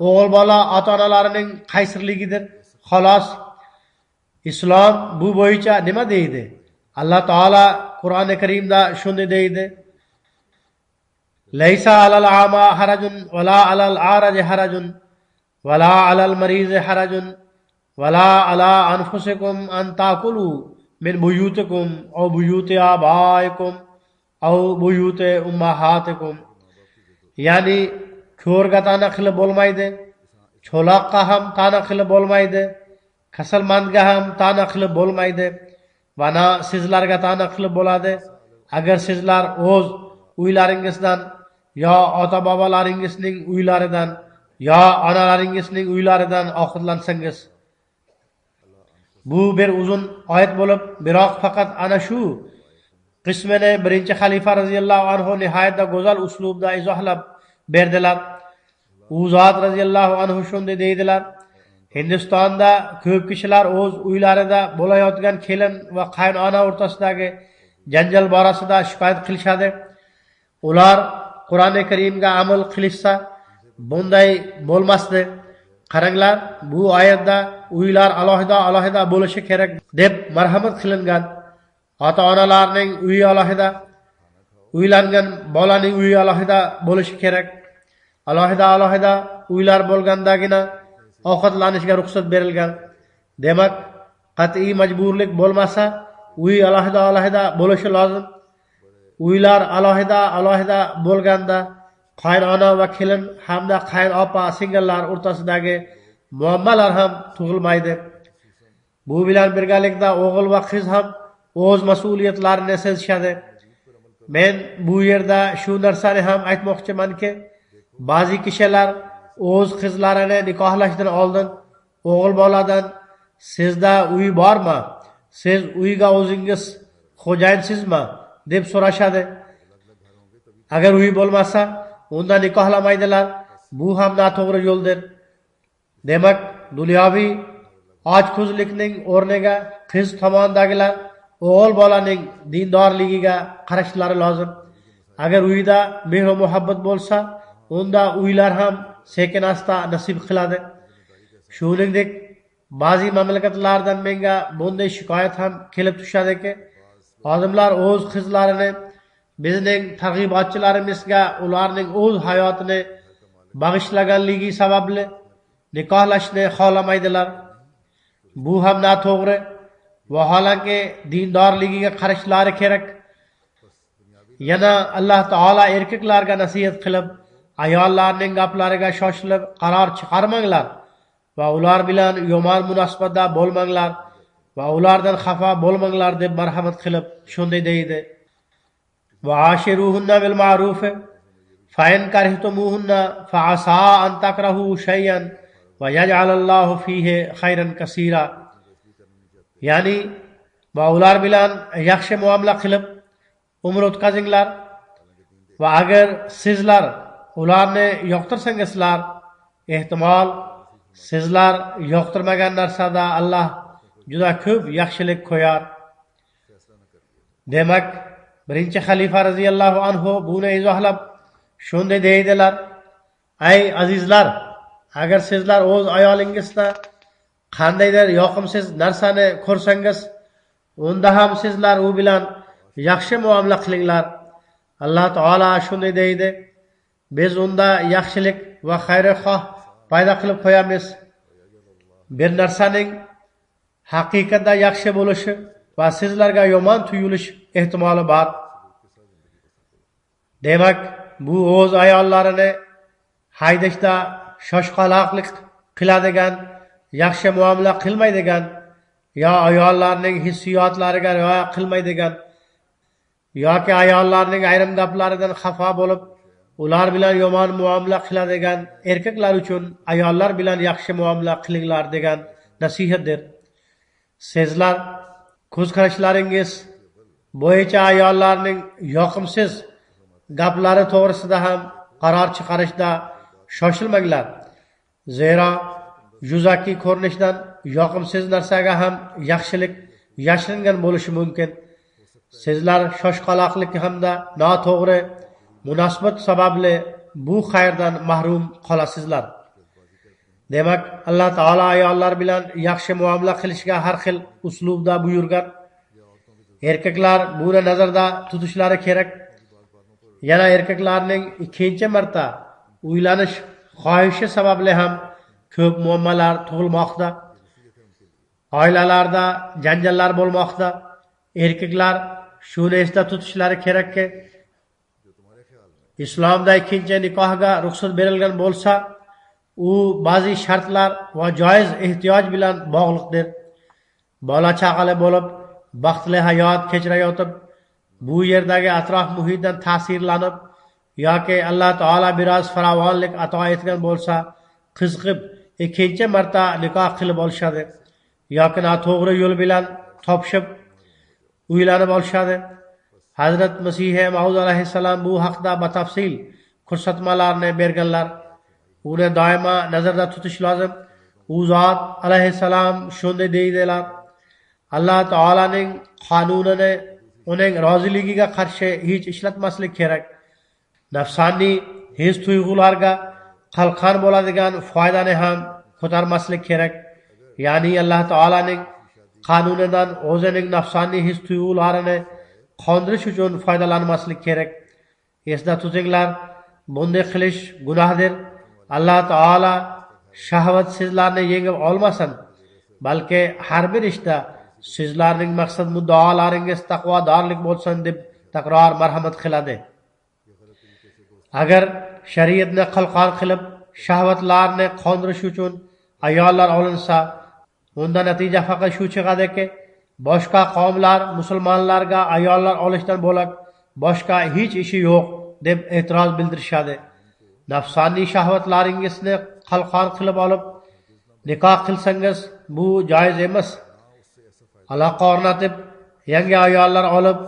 o'g'il bola ota-onalarining qaysirligidir. Xolos. Islom bu bo'yicha nima deydi? Alloh taolo Qur'oni Karimda shunday deydi: "Laysa alal a'ma harajun wala alal a'raji harajun wala alal marizi harajun wala ala anfusikum an ta'kulu min buyutikum aw buyuti abaikum aw buyuti ummahatikum." Ya'ni ko'rga ta'na qilib bo'lmaydi, cho'loqqa ham ta'na qilib bo'lmaydi, kasalmandga ham ta'na qilib bo'lmaydi. Mana sizlarga ta'na qilib bo'ladi. Agar sizlar o'z uylaringizdan yo ota-bobolaringizning uylaridan yo onalaringizning uylaridan ovqatlansangiz. Bu bir uzun oyat bo'lib, biroq faqat ana shu qismini birinchi xalifa radhiyallohu anhu nihoyatda go'zal uslubda izohlab berdilar. U zot radhiyallohu anhu shunday deydilar: Hindistonda ko'p kishilar o'z uylarida bo'layotgan kelin va qaynona o'rtasidagi janjal borasida shikoyat qilishadi. Ular Qur'oni Karimga amal qilishsa, bunday bo'lmasdi. Qaranglar, bu oyatda uylar alohida bo'lishi kerak deb marhamat qilingan. Ota-onalarning uyi alohida, uylangan bolaning uyi alohida bo'lishi kerak. Alohida uylar bo'lgandagina ovqatlanishga ruxsat berilgan. Demak, qat'iy majburlik bo'lmasa, uy alohida bo'lishi lozim. Uylar alohida bo'lganda qaynona va kelin hamda qaynopa singillar o'rtasidagi muammolar ham tug'ilmaydi. Bu bilan birgalikda o'g'il va qiz ham o'z mas'uliyatlarini sezishadi. Men bu yerda shu narsani ham aytmoqchimanki, ba'zi kishilar o'z qizlarini nikohlashdan oldin o'g'il boladan sizda uy bormi? Siz uyga o'zingiz xo'jayinsizmi? deb so'rashadi. Agar uy bo'lmasa, unda nikohlamaydilar. Bu ham noto'g'ri yo'ldir. Demak, dunyoviy ochko'zlikning o'rniga qiz tomondagilar o'g'il bolaning dindorligiga qarashlari lozim. Agar uyda mehr va muhabbat bo'lsa, unda uylar ham sekin asta nasib qiladi. Shuningdek, ba'zi mamlakatlardan menga bunday shikoyat ham kelib tushadiki, odamlar o'z qizlarini bizning targ'ibotchilarimizga ularning o'z hayotini bag'ishlaganligi sababli nikohlashni xohlamaydilar. Bu ham noto'g'ri. Vaholanki dindorligiga qarashlari kerak. Yana Alloh taolo erkaklarga nasihat qilib, ayollarning gaplariga shoshilib qaror chiqarmanglar va ular bilan yomon munosabatda bo'lmanglar va ulardan xafa bo'lmanglar deb marhamat qilib shunday deydi: Va ashiruhunna bil ma'ruf fa in karihtumuhunna fa asa an takrahu shay'an va yaj'alallohu fihi khayran kaseera. Ya'ni va ular bilan yaxshi muomala qilib umr o'tkazinglar va agar sizlar ularni yoqtirsangizlar, ehtimol sizlar yoqtirmagan narsada Alloh juda ko'p yaxshilik qo'yar. Demak, birinchi xalifa radhiyallohu anhu buni izohlab shunday deydilar: Ey azizlar, agar sizlar o'z ayolingizda qandaydir yoqimsiz narsani ko'rsangiz, unda ham sizlar u bilan yaxshi muomala qilinglar. Alloh taolo shunday deydi: Biz unda yaxshilik va xayrixoh paydo qilib qo'yamiz. Bir narsaning haqiqatda yaxshi bo'lishi va sizlarga yomon tuyulish ehtimoli bor. Demak, bu o'z ayollarini haydashda shoshqaloqlik qiladigan, yaxshi muomala qilmaydigan yo ayollarning hissiyotlariga rioya qilmaydigan yoki ayollarning ayrim gaplaridan xafa bo'lib, ular bilan yomon muomala qiladigan erkaklar uchun ayollar bilan yaxshi muomala qilinglar degan nasihatdir. Sizlar ko'z qarashlaringiz bo'yicha ayollarning yoqimsiz gaplari to'g'risida ham qaror chiqarishda shoshilmanglar. Zero yuzaki ko'rinishdan yoqimsiz narsaga ham yaxshilik yashiringan bo'lishi mumkin. Sizlar shoshqaloqlik hamda noto'g'ri munosabat sababli bu xayrdan mahrum qolasizlar. Demak, Alloh taolo ayollar bilan yaxshi muomala qilishga har xil uslubda buyurgan. Erkaklar buni nazarda tutishlari kerak. Yana erkaklarning ikkinchi marta uylanish xohishi sababli ham ko'p muammolar tug'ilmoqda. Oilalarda janjallar bo'lmoqda. Erkaklar shuni esda tutishlari kerakki, islomda ikkinchi nikohga ruxsat berilgan bo'lsa, u ba'zi shartlar va joiz ehtiyoj bilan bog'liqdir. Bola chaqali bo'lib, baxtli hayot kechirayotib, bu yerdagi atrof muhitdan ta'sirlanib yoki Alloh taolo biroz farovonlik ato etgan bo'lsa, qiziqib ikkinchi marta nikoh qilib olishadi yoki noto'g'ri yo'l bilan topishib uylanib olishadi. Hazrat Masih Maud alayhissalom bu haqda batafsil ko'rsatmalarni berganlar. Uni doimo nazarda tutish lozim. U zot alayhissalom shunday deydilar: Alloh taolaning qonunini uning roziligiga qarshi hech ishlatmaslik kerak. Nafsoniy his tuyg'ularga qalqon bo'ladigan foydani ham ko'tarmaslik kerak. Ya'ni Alloh taolaning qonunidan o'zining nafsoniy his tuyg'ularini qondirish uchun foydalanmaslik kerak. Esda tutinglar, bunday qilish gunohdir. Alloh taolo shahvat sizlarni yengib olmasin, balki har bir ishda sizlarning maqsad muddaolaringiz taqvodorlik bo'lsin deb takror marhamat qiladi. Agar shariatni qalqon qilib shahvatlarni qondirish uchun ayollar olinsa, unda natija faqat shu chiqadiki, boshqa qavmlar musulmonlarga ayollar olishdan bo'lak boshqa hech ishi yo'q deb e'tiroz bildirishadi. Nafsoniy shahvatlaringizni qalqon qilib olib nikoh qilsangiz bu joiz emas. Aloqa o'rnatib yangi ayollar olib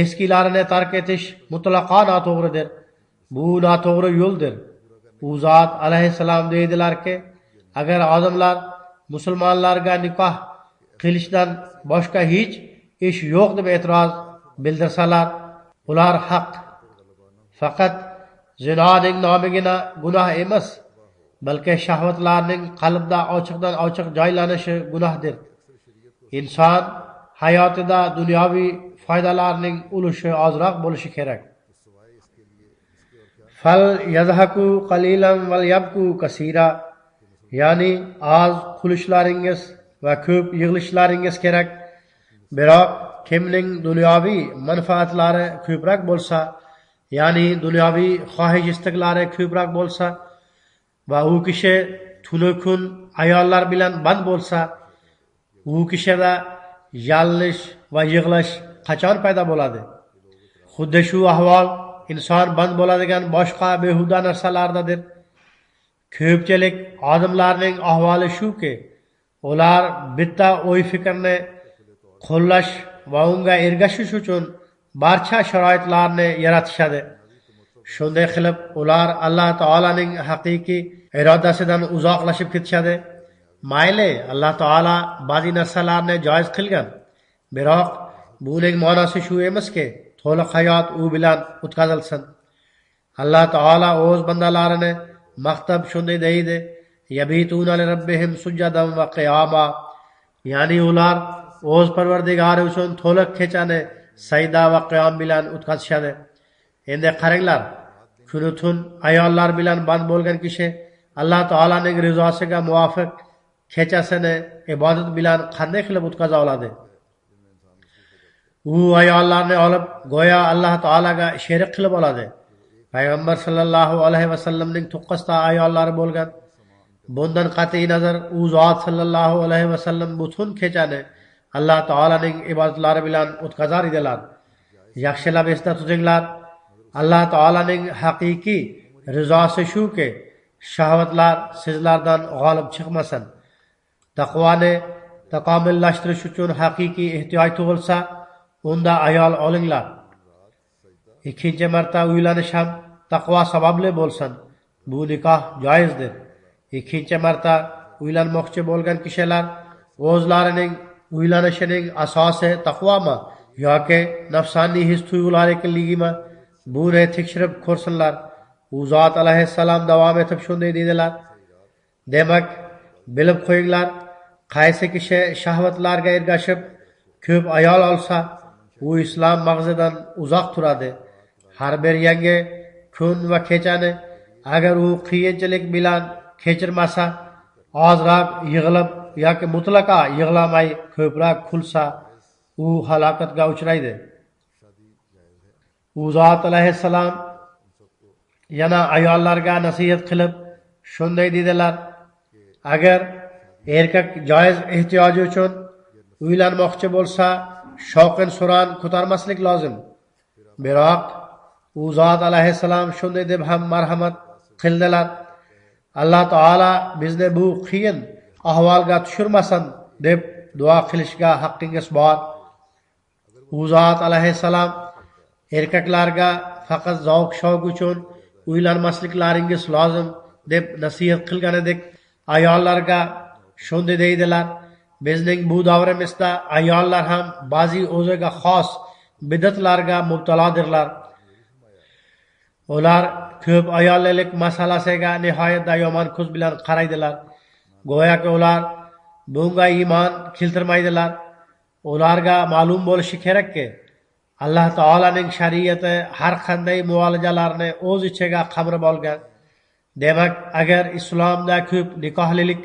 eskilarini tark etish mutlaqo noto'g'ridir. Bu noto'g'ri yo'ldir. U zot alayhissalom deydilarki, agar odamlar musulmonlarga nikoh qilishdan boshqa hech ish yo'q deb e'tiroz bildirsalar, ular haq. Faqat zinoning nomigina gunoh emas, balki shahvatlarning qalbda ochiqdan ochiq joylanishi gunohdir. Inson hayotida dunyoviy foydalarning ulushi ozroq bo'lishi kerak. Fal yazhaku qalilan val yabku kasira. Ya'ni oz kulishlaringiz va ko'p yig'lishlaringiz kerak. Biroq kimning dunyoviy manfaatlari ko'proq bo'lsa, ya'ni dunyoviy xohish istaklari ko'proq bo'lsa va u kishi tunu kun ayollar bilan band bo'lsa, u kishida yallish va yig'lash qachon paydo bo'ladi? Xuddi shu ahvol inson band bo'ladigan boshqa behuda narsalardadir. Ko'pchilik odamlarning ahvoli shuki, ular bitta o'y fikrni qo'llash va unga ergashish uchun barcha sharoitlarni yaratishadi. Shunday qilib, ular Alloh taolaning haqiqiy irodasidan uzoqlashib ketishadi. Mayli, Alloh taolo ba'zi narsalarni joiz qilgan, biroq buning ma'nosi shu emaski, to'liq hayot u bilan o'tkazilsin. Alloh taolo o'z bandalarini maqtab shunday deydi: Yabituna li robbihim sujadan va qiyama. Ya'ni ular o'z Parvardigori uchun to'liq kechani sajda va qiyom bilan o'tkazishadi. Endi qaranglar, kuni tun ayollar bilan band bo'lgan kishi Alloh taolaning rizosiga muvofiq kechasini ibodat bilan qanday qilib o'tkaza oladi? U ayollarni olib go'yo Alloh taolaga sherik qilib oladi. Payg'ambar sallallohu alayhi vasallamning 9 ta ayollari bo'lgan. Bundan qat'iy nazar u zot sallallohu alayhi vasallam butun kechani Alloh taolaning ibodatlari bilan o'tkazar edilar. yaxshilab esda tutinglar. Alloh taolaning haqiqiy rizosi shuki, shahvatlar sizlardan g'olib chiqmasin. Taqvoni takomillashtirish uchun haqiqiy ehtiyoj tug'ilsa, unda ayol olinglar. Ikkinchi marta uylanish ham taqvo sababli bo'lsin. Bu nikoh joizdir. Ikkinchi marta uylanmoqchi bo'lgan kishilar o'zlarining uylanishining asosi taqvomi yoki nafsoniy his tuyg'ulariligimi, buni tekshirib ko'rsinlar. U zot alayhissalom davom etib shunday dedilar: demak, bilib qo'yinglar, qaysi kishi shahvatlarga ergashib ko'p ayol olsa, u islom mag'zidan uzoq turadi. Har bir yangi kun va kechani agar u qiyinchilik bilan kechirmasa, ozroq yig'ilib yoki mutlaqo yig'lamay ko'proq kulsa, u halokatga uchraydi. U zot alayhissalom yana ayollarga nasihat qilib shunday dedilar: agar erkak joiz ehtiyoji uchun uylanmoqchi bo'lsa, shovqin suron ko'tarmaslik lozim. Biroq u zot alayhissalom shunday deb ham marhamat qildilar: Alloh taolo bizni bu qiyin ahvolga tushirmasin deb duo qilishga haqqingiz bor. U zot alayhissalom erkaklarga faqat zavq shavq uchun uylanmasliklaringiz lozim deb nasihat qilganidek, ayollarga shunday deydilar: bizning bu davrimizda ayollar ham ba'zi o'ziga xos bidatlarga mubtalodirlar. Ular ko'p ayollik masalasiga nihoyatda yomon ko'z bilan qaraydilar. Go'yoki ular bunga iymon keltirmaydilar. Ularga ma'lum bo'lishi kerakki, Alloh taolaning shariati har qanday muolajalarni o'z ichiga qamrab olgan. Demak, agar islomda ko'p nikohlilik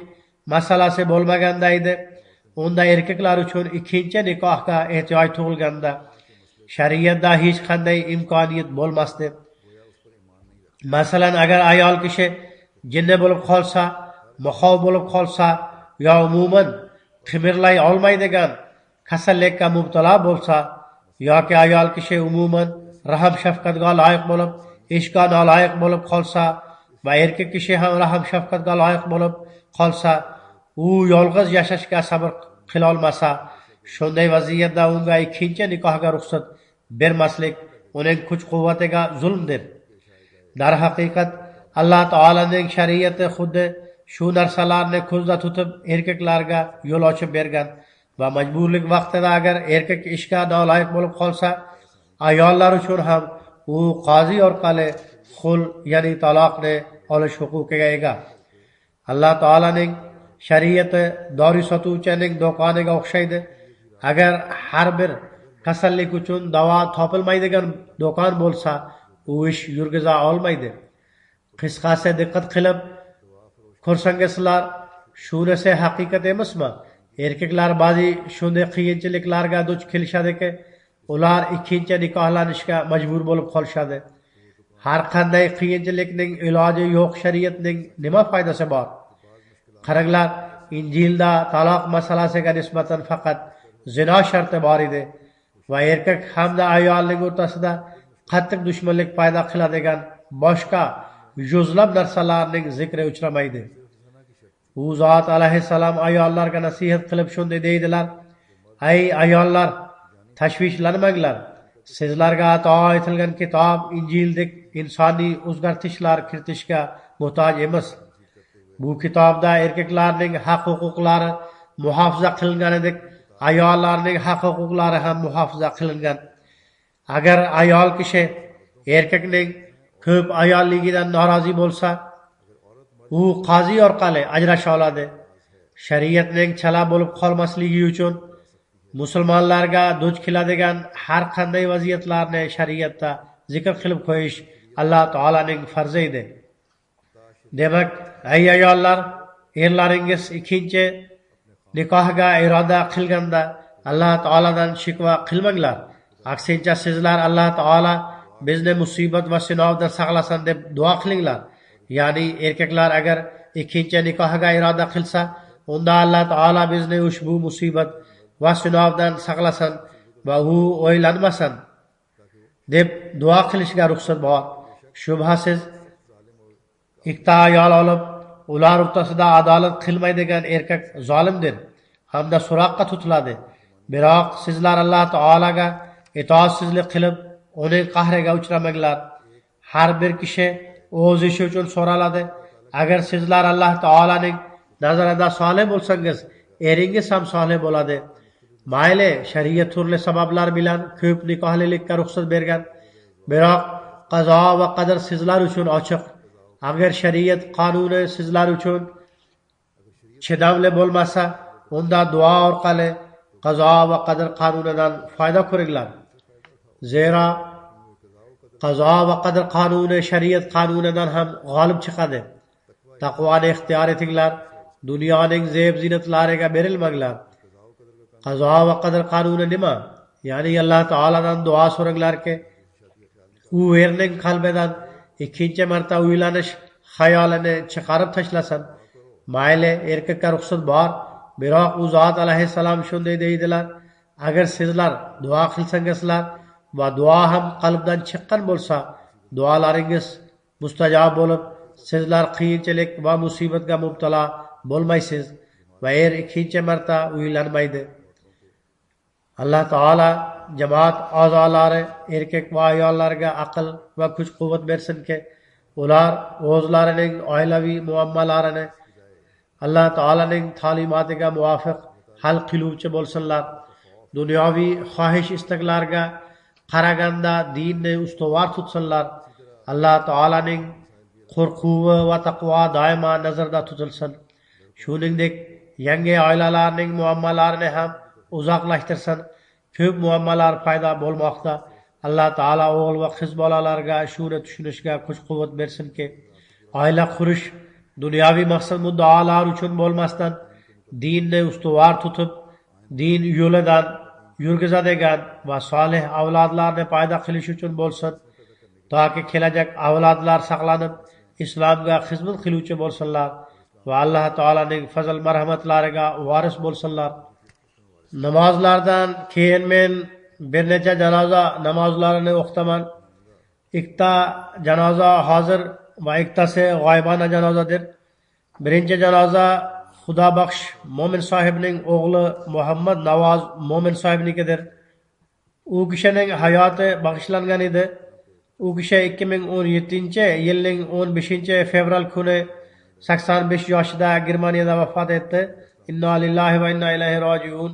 masalasi bo'lmaganda edi, unda erkaklar uchun ikkinchi nikohga ehtiyoj tug'ilganda shariatda hech qanday imkoniyat bo'lmasdi. Masalan, agar ayol kishi jinni bo'lib qolsa, muhov bo'lib qolsa, yo umuman qimirlay olmaydigan kasallikka mubtalo bo'lsa, yoki ayol kishi umuman rahim shafqatga loyiq bo'lib, ishga noloyiq bo'lib qolsa va erkak kishi ham rahim shafqatga loyiq bo'lib qolsa, u yolg'iz yashashga sabr qila olmasa, shunday vaziyatda unga ikkinchi nikohga ruxsat bermaslik uning kuch-quvvatiga zulmdir. Darhaqiqat Alloh taolaning shariati xuddi shu narsalarni ko'zda tutib erkaklarga yo'l ochib bergan va majburlik vaqtida agar erkak ishga noloyiq bo'lib qolsa, ayollar uchun ham u qozi orqali xul, ya'ni taloqni olish huquqiga ega. Alloh taolaning shariati dori sotuvchining do'koniga o'xshaydi. Agar har bir kasallik uchun davo topilmaydigan do'kon bo'lsa, u ish yurgiza olmaydi. Qisqasi diqqat qilib ko'rsangizlar, shunisi haqiqat emasmi? Erkaklar ba'zi shunday qiyinchiliklarga duch kelishadiki, ular ikkinchi nikohlanishga majbur bo'lib qolishadi. Har qanday qiyinchilikning iloji yo'q, shariatning nima foydasi bor? Qaranglar, Injilda taloq masalasiga nisbatan faqat zino sharti bor edi va erkak hamda ayolning o'rtasida qattiq dushmanlik paydo qiladigan boshqa yuzlab narsalarning zikri uchramaydi. U zot alayhissalom ayollarga nasihat qilib shunday deydilar: ey ayollar, tashvishlanmanglar. Sizlarga ato etilgan kitob Injildek insoniy o'zgartishlar kiritishga muhtoj emas. Bu kitobda erkaklarning haq-huquqlari muhofaza qilinganidek, ayollarning haq-huquqlari ham muhofaza qilingan. Agar ayol kishi erkakning ko'p ayolligidan norozi bo'lsa, u qozi orqali ajrasha oladi. Shariatning chala bo'lib qolmasligi uchun musulmonlarga duch keladigan har qanday vaziyatlarni shariatda zikr qilib qo'yish Alloh taolaning farzi edi. Demak, ey ayollar, erlaringiz ikkinchi nikohga iroda qilganda Alloh taoladan shikva qilmanglar. Aksincha, sizlar Alloh taolo bizni musibat va sinovdan saqlasin deb duo qilinglar. Ya'ni erkaklar agar ikkinchi nikohga iroda qilsa, unda Alloh taolo bizni ushbu musibat va sinovdan saqlasin va u o'ylanmasin. deb duo qilishga ruxsat bor. Shubhasiz ikkita ayol olib ular o'rtasida adolat qilmaydigan erkak zolimdir hamda so'roqqa tutiladi. Biroq sizlar Alloh taolaga itoatsizlik qilib uning qahriga uchramanglar. Har bir kishi o'z ishi uchun so'raladi. Agar sizlar Alloh taolaning nazarida solih bo'lsangiz, eringiz ham solih bo'ladi. Mayli, shariat turli sabablar bilan ko'p nikohlilikka ruxsat bergan, biroq qazo va qadr sizlar uchun ochiq. Agar shariat qonuni sizlar uchun chidamli bo'lmasa, unda duo orqali qazo va qadr qonunidan foyda ko'ringlar. Zero qazo va qadr qonuni shariat qonunidan ham g'olib chiqadi. Taqvoni ixtiyor etinglar, dunyoning zeb-zinatlariga berilmanglar. Qazo va qadr qonuni nima? Ya'ni Alloh taoladan duo so'ranglarki, u erning qalbidan ikkinchi marta uylanish xayolini chiqarib tashlasin. Mayli, erkakka ruxsat bor, biroq u zot alayhissalom shunday deydilar: agar sizlar duo qilsangizlar va duo ham qalbdan chiqqan bo'lsa, duolaringiz mustajob bo'lib, sizlar qiyinchilik va musibatga mubtalo bo'lmaysiz va er ikkinchi marta uylanmaydi. Alloh taolo jamoat a'zolari erkak va ayollarga aql va kuch-quvvat bersinki, ular o'zlarining oilaviy muammolarini Alloh taolaning ta'limotiga muvofiq hal qiluvchi bo'lsinlar. Dunyoviy xohish istaklarga qaraganda dinni ustuvor tutsinlar. Alloh taolaning qo'rquvi va taqvo doimo nazarda tutilsin. Shuningdek, yangi oilalarning muammolarini ham uzoqlashtirsin. Ko'p muammolar paydo bo'lmoqda. Alloh taolo o'g'il va qiz bolalarga shuni tushunishga kuch-quvvat bersinki, oila qurish dunyoviy maqsad muddaolar uchun bo'lmasdan, dinni ustuvor tutib, din yo'lidan yurgizadigan va solih avlodlarni paydo qilish uchun bo'lsin, toki kelajak avlodlar saqlanib, islomga xizmat qiluvchi bo'lsinlar va Alloh taolaning fazl marhamatlariga voris bo'lsinlar. Namozlardan keyin men bir necha janoza namozlarini o'qitaman. Ikkita janoza hozir va ikkitasi g'oyibona janozadir. Birinchi janoza Xudobaxsh Mo'min sohibning o'g'li Muhammad Navoz Mo'min sohibnikidir. U kishining hayoti bag'ishlangan edi. U kishi 2017-yilning 15-fevral kuni 85 yoshida Germaniyada vafot etdi. Inna lillahi va inna ilayhi rojiun.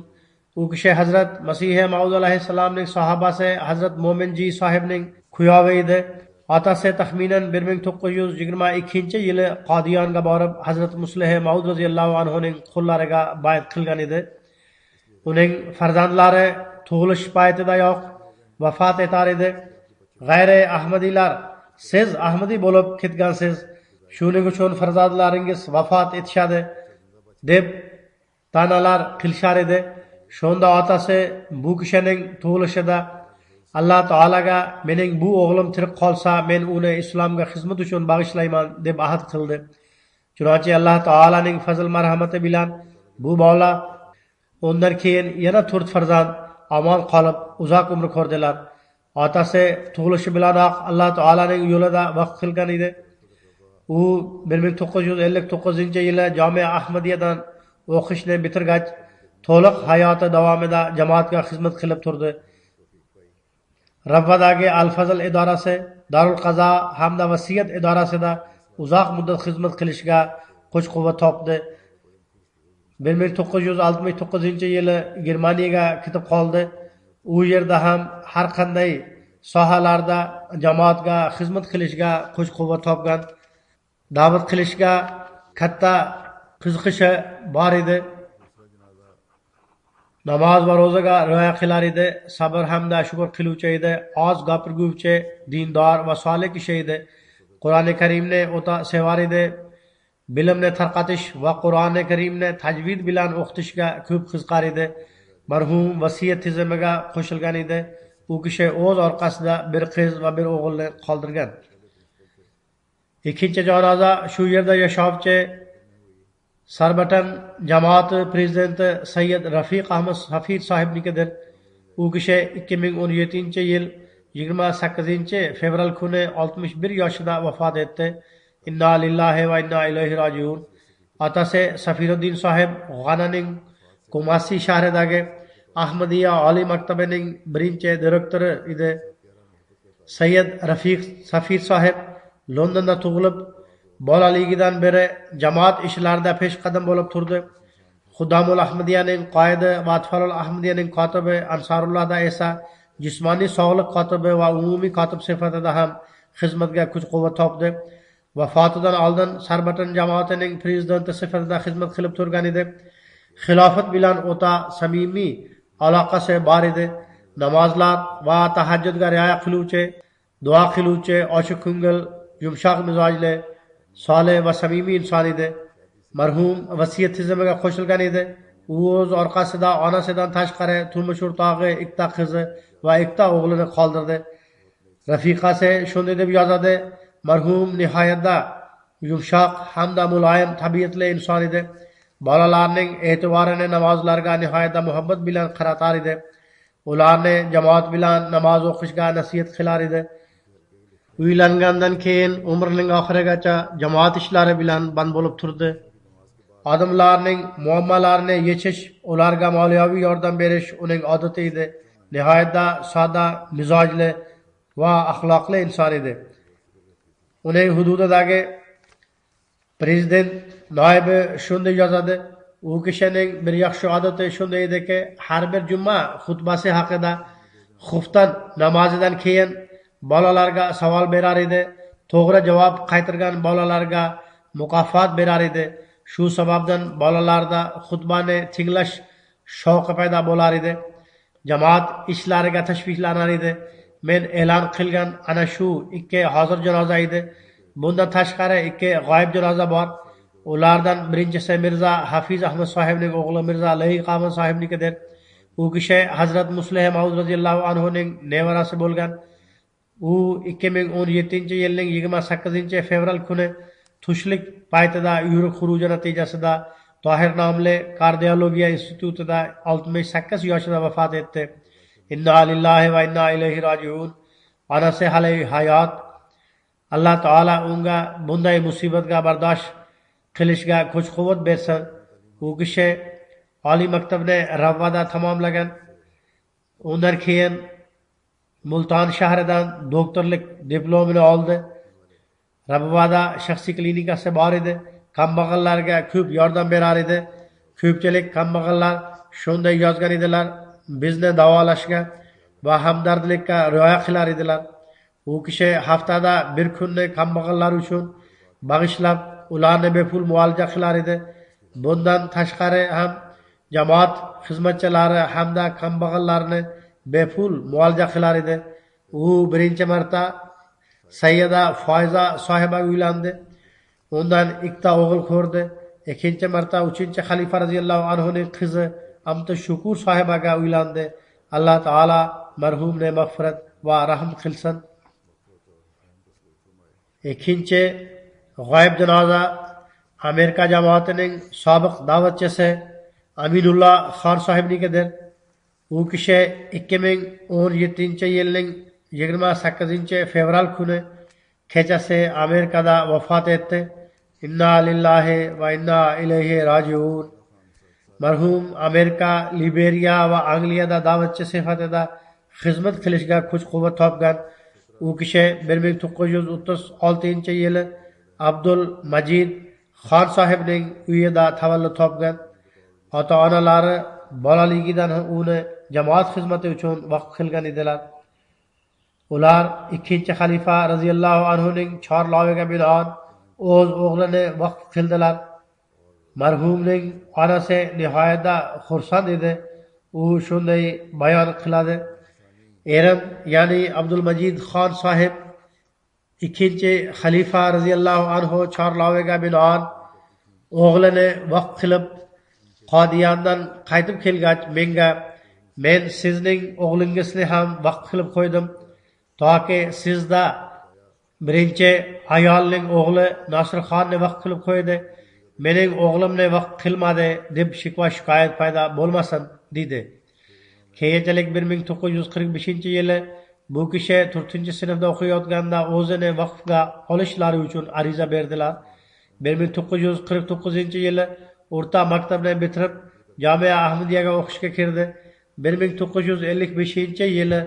U kishi Hazrat Masih Maud alayhissalomning sahobasi Hazrat Mo'minji sohibning kuyovi edi. Otasi taxminan 1922-yili Qodiyonga borib Hazrat Muslih Maud roziyallohu anhuning qo'llariga bay'at qilgan edi. Uning farzandlari tug'ilish paytidayoq vafot etar edi. G'ayri ahmadiylar, siz ahmadiy bo'lib ketgansiz, shuning uchun farzandlaringiz vafot etishadi deb ta'nalar qilishar edi. Shunda otasi bu kishining tug'ilishida Alloh taolaga mening bu o'g'lim tirik qolsa, men uni islomga xizmat uchun bag'ishlayman deb ahd qildi. Chunonchi Alloh taolaning fazl marhamati bilan bu bola undan keyin yana 4 farzand omon qolib uzoq umr ko'rdilar. Otasi tug'ilishi bilanoq Alloh taolaning yo'lida vaqf qilgan edi. U 1959-yili Jami'a Ahmadiyadan o'qishni bitirgach, to'liq hayoti davomida jamoatga xizmat qilib turdi. Ravvadagi Al-Fazl idorasi, Darul Qazo hamda vasiyat idorasida uzoq muddat xizmat qilishga kuch-quvvat topdi. 1969-yili Germaniyaga ketib qoldi. U yerda ham har qanday sohalarda jamoatga xizmat qilishga kuch-quvvat topgan. Da'vat qilishga katta qiziqishi bor edi. Namoz va ro'zaga rioya qilar edi, sabr hamda shukr qiluvchi edi, oz gapirguvchi, dindor va solih kishi edi. Qur'oni Karimni o'ta sevar edi. Bilimni tarqatish va Qur'oni Karimni tajvid bilan o'qitishga ko'p qiziqar edi. Marhum vasiyat tizimiga qo'shilgan edi. U kishi o'z orqasida bir qiz va bir o'g'ilni qoldirgan. Ikkinchi janoza shu yerda yashovchi Sarbatan jamoati prezidenti Sayyid Rafiq Ahmad Safir sohibnikidir. U kishi 2017-yil 28 fevral kuni 61 yoshida vafot etdi. Inna lillahi va inna ilayhi rojiun. Otasi Safiruddin sohib G'ananing Kumasi shahridagi Ahmadiyya oliy maktabining birinchi direktori edi. Sayyid Rafiq Safir sohib Londonda tug'ilib, bolaligidan beri jamoat ishlarida peshqadam bo'lib turdi. Xudamul Ahmadiyyaning qoidi va Atfalul Ahmadiyyaning kotibi, Ansarullohda esa jismoniy sog'liq kotibi va umumiy kotib sifatida ham xizmatga kuch-quvvat topdi. Vafotidan oldin Sarbatan jamoatining prezidenti sifatida xizmat qilib turgan edi. Xilofat bilan o'ta samimiy aloqasi bor edi. Namozlar va tahajjudga rioya qiluvchi, duo qiluvchi, ochiq ko'ngil, yumshoq mizojli, solih va samimiy inson edi. Marhum vasiyat tizimiga qo'shilgan edi. U o'z orqasida onasidan tashqari turmush o'rtog'i, ikkita qizi va ikkita o'g'lini qoldirdi. Rafiqasi shunday deb yozadi: marhum nihoyatda yumshoq hamda muloyim tabiatli inson edi. Bolalarning e'tiborini namozlarga nihoyatda muhabbat bilan qaratar edi. Ularni jamoat bilan namoz o'qishga nasihat qilar edi. Uylangandan keyin umrining oxirigacha jamoat ishlari bilan band bo'lib turdi. Odamlarning muammolarini yechish, ularga moliyaviy yordam berish uning odati edi. Nihoyatda sodda, mizojli va axloqli inson edi. Uning hududidagi prezident noibi shunday yozadi: u kishining bir yaxshi odati shunday ediki, har bir juma xutbasi haqida xufton namozidan keyin bolalarga savol berar edi. To'g'ri javob qaytargan bolalarga mukofot berar edi. Shu sababdan bolalarda xutbani tinglash shavqi paydo bo'lar edi. Jamoat ishlariga tashvishlanar edi. Men e'lon qilgan ana shu 2 hozir janoza edi. Bundan tashqari 2 g'oyib janoza bor. Ulardan birinchisi Mirza Hafiz Ahmad sohibning o'g'li Mirza Layiq Ahmad sohibnikidir. U kishi Hazrat Muslih Maud radhiyallohu anhu ning nevarasi bo'lgan. U 2017-yilning 28-fevral kuni tushlik paytida yuriq xuruji natijasida Tohir nomli kardiologiya institutida 68 yoshida vafot etdi. Inna lillahi va inna ilayhi rojiun. Onasi hali hayot. Alloh taolo unga bunday musibatga bardosh qilishga kuch-quvvat bersin. U kishi oliy maktabni Ravvada tamomlagan. Undan keyin Multon shahridan doktorlik diplomini oldi. Ravvada shaxsiy klinikasi bor edi. Kambag'allarga ko'p yordam berar edi. Ko'pchilik kambag'allar shunday yozgan edilar: bizni davolashga va hamdardlikka rioya qilar edilar. U kishi haftada bir kunni kambag'allar uchun bag'ishlab, ularni bepul muolaja qilar edi. Bundan tashqari ham jamoat xizmatchilari hamda kambag'allarni bepul muolaja qilar edi. U birinchi marta Sayyida Foiza sohibaga uylandi. Undan 2 o'g'il ko'rdi. Ikkinchi marta 3-xalifa radhiyallohu anhuning qizi Amta Shukur sohibaga uylandi. Alloh taolo marhumni mag'firat va rahm qilsin. Ikkinchi g'oyib janoza Amerika jamoatining sobiq da'vatchisi Aminulloh Xon sohibnikidir. U kishi 2017-yilning 28-fevral kuni kechasi Amerikada vafot etdi. Inna lillahi va inna ilayhi rojiun. Marhum Amerika, Liberiya va Angliyada da'vatchi sifatida xizmat qilishga kuch-quvvat topgan. U kishi 1936-yili Abdul Majid Xon sohibning uyida tavallud topgan. Ota-onalari bolaligidan uni jamoat xizmati uchun vaqf qilgan edilar. Ular 2-xalifa radhiyallohu anhuning chorloviga binoan o'z o'g'lini vaqf qildilar. Marhumning onasi nihoyatda xursand edi. U shunday bayon qiladi: erim, ya'ni Abdul Majid Xon sohib 2-xalifa radhiyallohu anhu chorloviga binoan o'g'lini vaqf qilib Qodiyandan qaytib kelgach menga: men sizning o'g'lingizni ham vaqf qilib qo'ydim, toki sizda birinchi ayolning o'g'li Nosirxonni vaqf qilib qo'ydi, mening o'g'limni vaqf qilmadi deb shikva shikoyat paydo bo'lmasin dedi. Keyinchalik 1945-yili Bu kishi 4-sinfda o'qiyotganda o'zini vaqfga olishlari uchun ariza berdilar. 1949-yili o'rta maktabni bitirib, Jamia Ahmadiyaga o'qishga kirdi. 1955-yili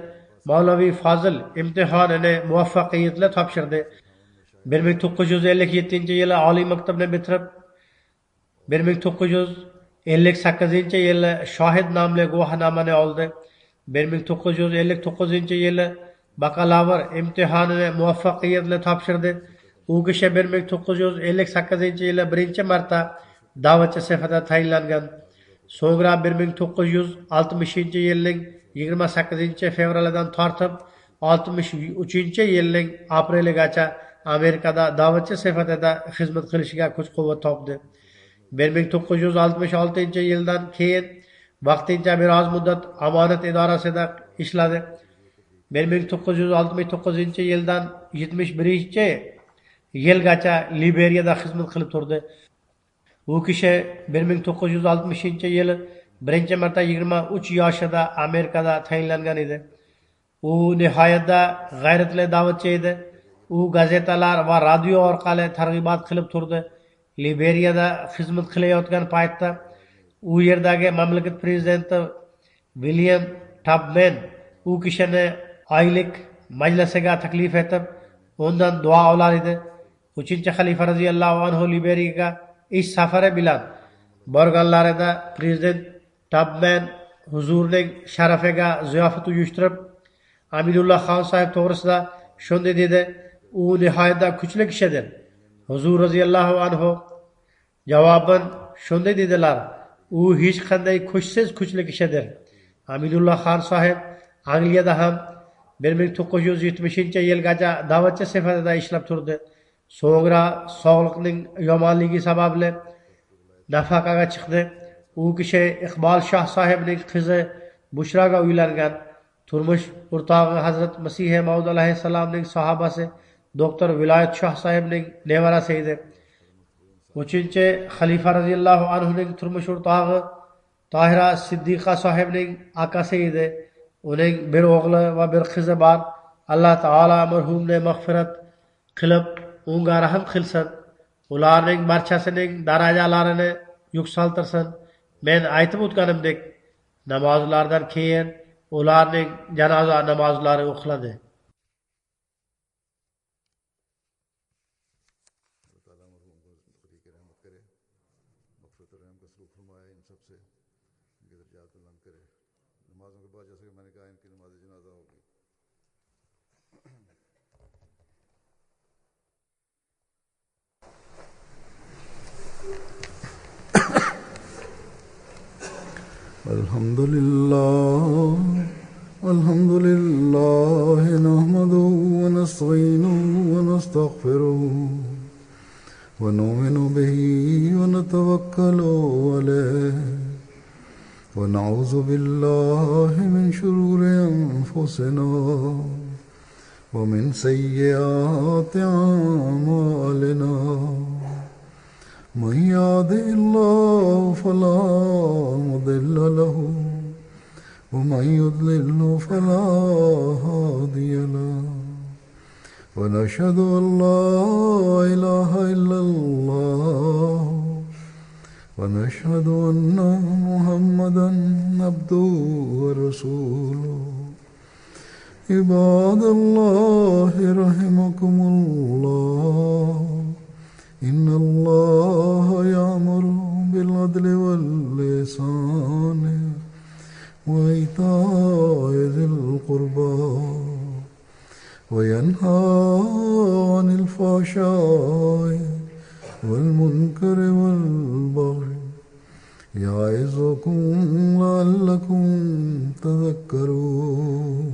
Mavlaviy Fazil imtihonini muvaffaqiyatli topshirdi. 1957-yili oliy maktabni bitirib, 1958-yili shohid nomli guvohnomani oldi. 1959-yili bakalavr imtihonini muvaffaqiyatli topshirdi. U kishi 1958-yili birinchi marta da'vatchi sifatida tayinlangan. So'ngra 1960-yilning 28-fevralidan tortib 63-yilning apreligacha Amerikada da'vatchi sifatida xizmat qilishiga kuch-quvvat topdi. 1966-yildan keyin vaqtincha biroz muddat omonat idorasida ishladi. 1969-yildan 71-yilgacha Liberiyada xizmat qilib turdi. U kishi 1960-yili birinchi marta 23 yoshida Amerikada tayinlangan edi. U nihoyatda g'ayratli da'vatchi edi. U gazetalar va radio orqali targ'ibot qilib turdi. Liberiyada xizmat qilayotgan paytda u yerdagi mamlakat prezidenti William Tubman u kishini oylik majlisiga taklif etib, undan duo olar edi. 3-xalifa radhiyallohu anhu Liberiyaga ish safari bilan borganlarida prezident Tubman huzurining sharafiga ziyofat uyushtirib, Aminulloh Xon sahib to'g'risida shunday dedi: u nihoyatda kuchli kishidir. Huzur radhiyallohu anhu javoban shunday dedilar: u hech qanday kuchsiz kuchli kishidir. Aminulloh Xon sahib Angliyada ham 1970-yilgacha da'vatchi sifatida ishlab turdi. So'ngra sog'liqning yomonligi sababli nafaqaga chiqdi. U kishi Iqbol Shoh sahibning qizi Bushraga uylangan. Turmush o'rtog'i Hazrat Masih Maud alayhissalomning sahobasi doktor Viloyat Shoh sahibning nevarasi edi. 3-xalifa radhiyallohu anhuning turmush o'rtog'i Tohira Siddiqa sahibning akasi edi. Uning bir o'g'li va bir qizi bor. Alloh taolo marhumni mag'firat qilib, unga rahim qilsin. Ularning barchasining darajalarini yuksaltirsin. Men aytib o'tganimdek, namozlardan keyin ularning janoza namozlari o'qiladi. الحمد لله نحمده ونستعينه ونستغفره ونؤمن به ونتوكل عليه ونعوذ بالله من شرور أنفسنا ومن سيئات أعمالنا من يهده الله فلا مضل له ومن يضلل فلا هادي له ونشهد أن لا إله إلا الله ونشهد أن محمدا عبده ورسوله عباد الله رحمكم الله إن الله يأمر بالعدل والإحسان وإيتاء ذي القربى وينهى عن الفحشاء والمنكر والبغي يعظكم لعلكم تذكرون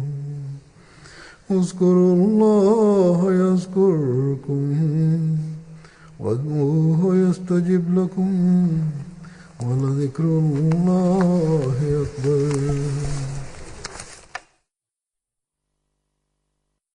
اذكروا الله يذكركم وادعوه يستجب لكم ولذكر الله أكبر.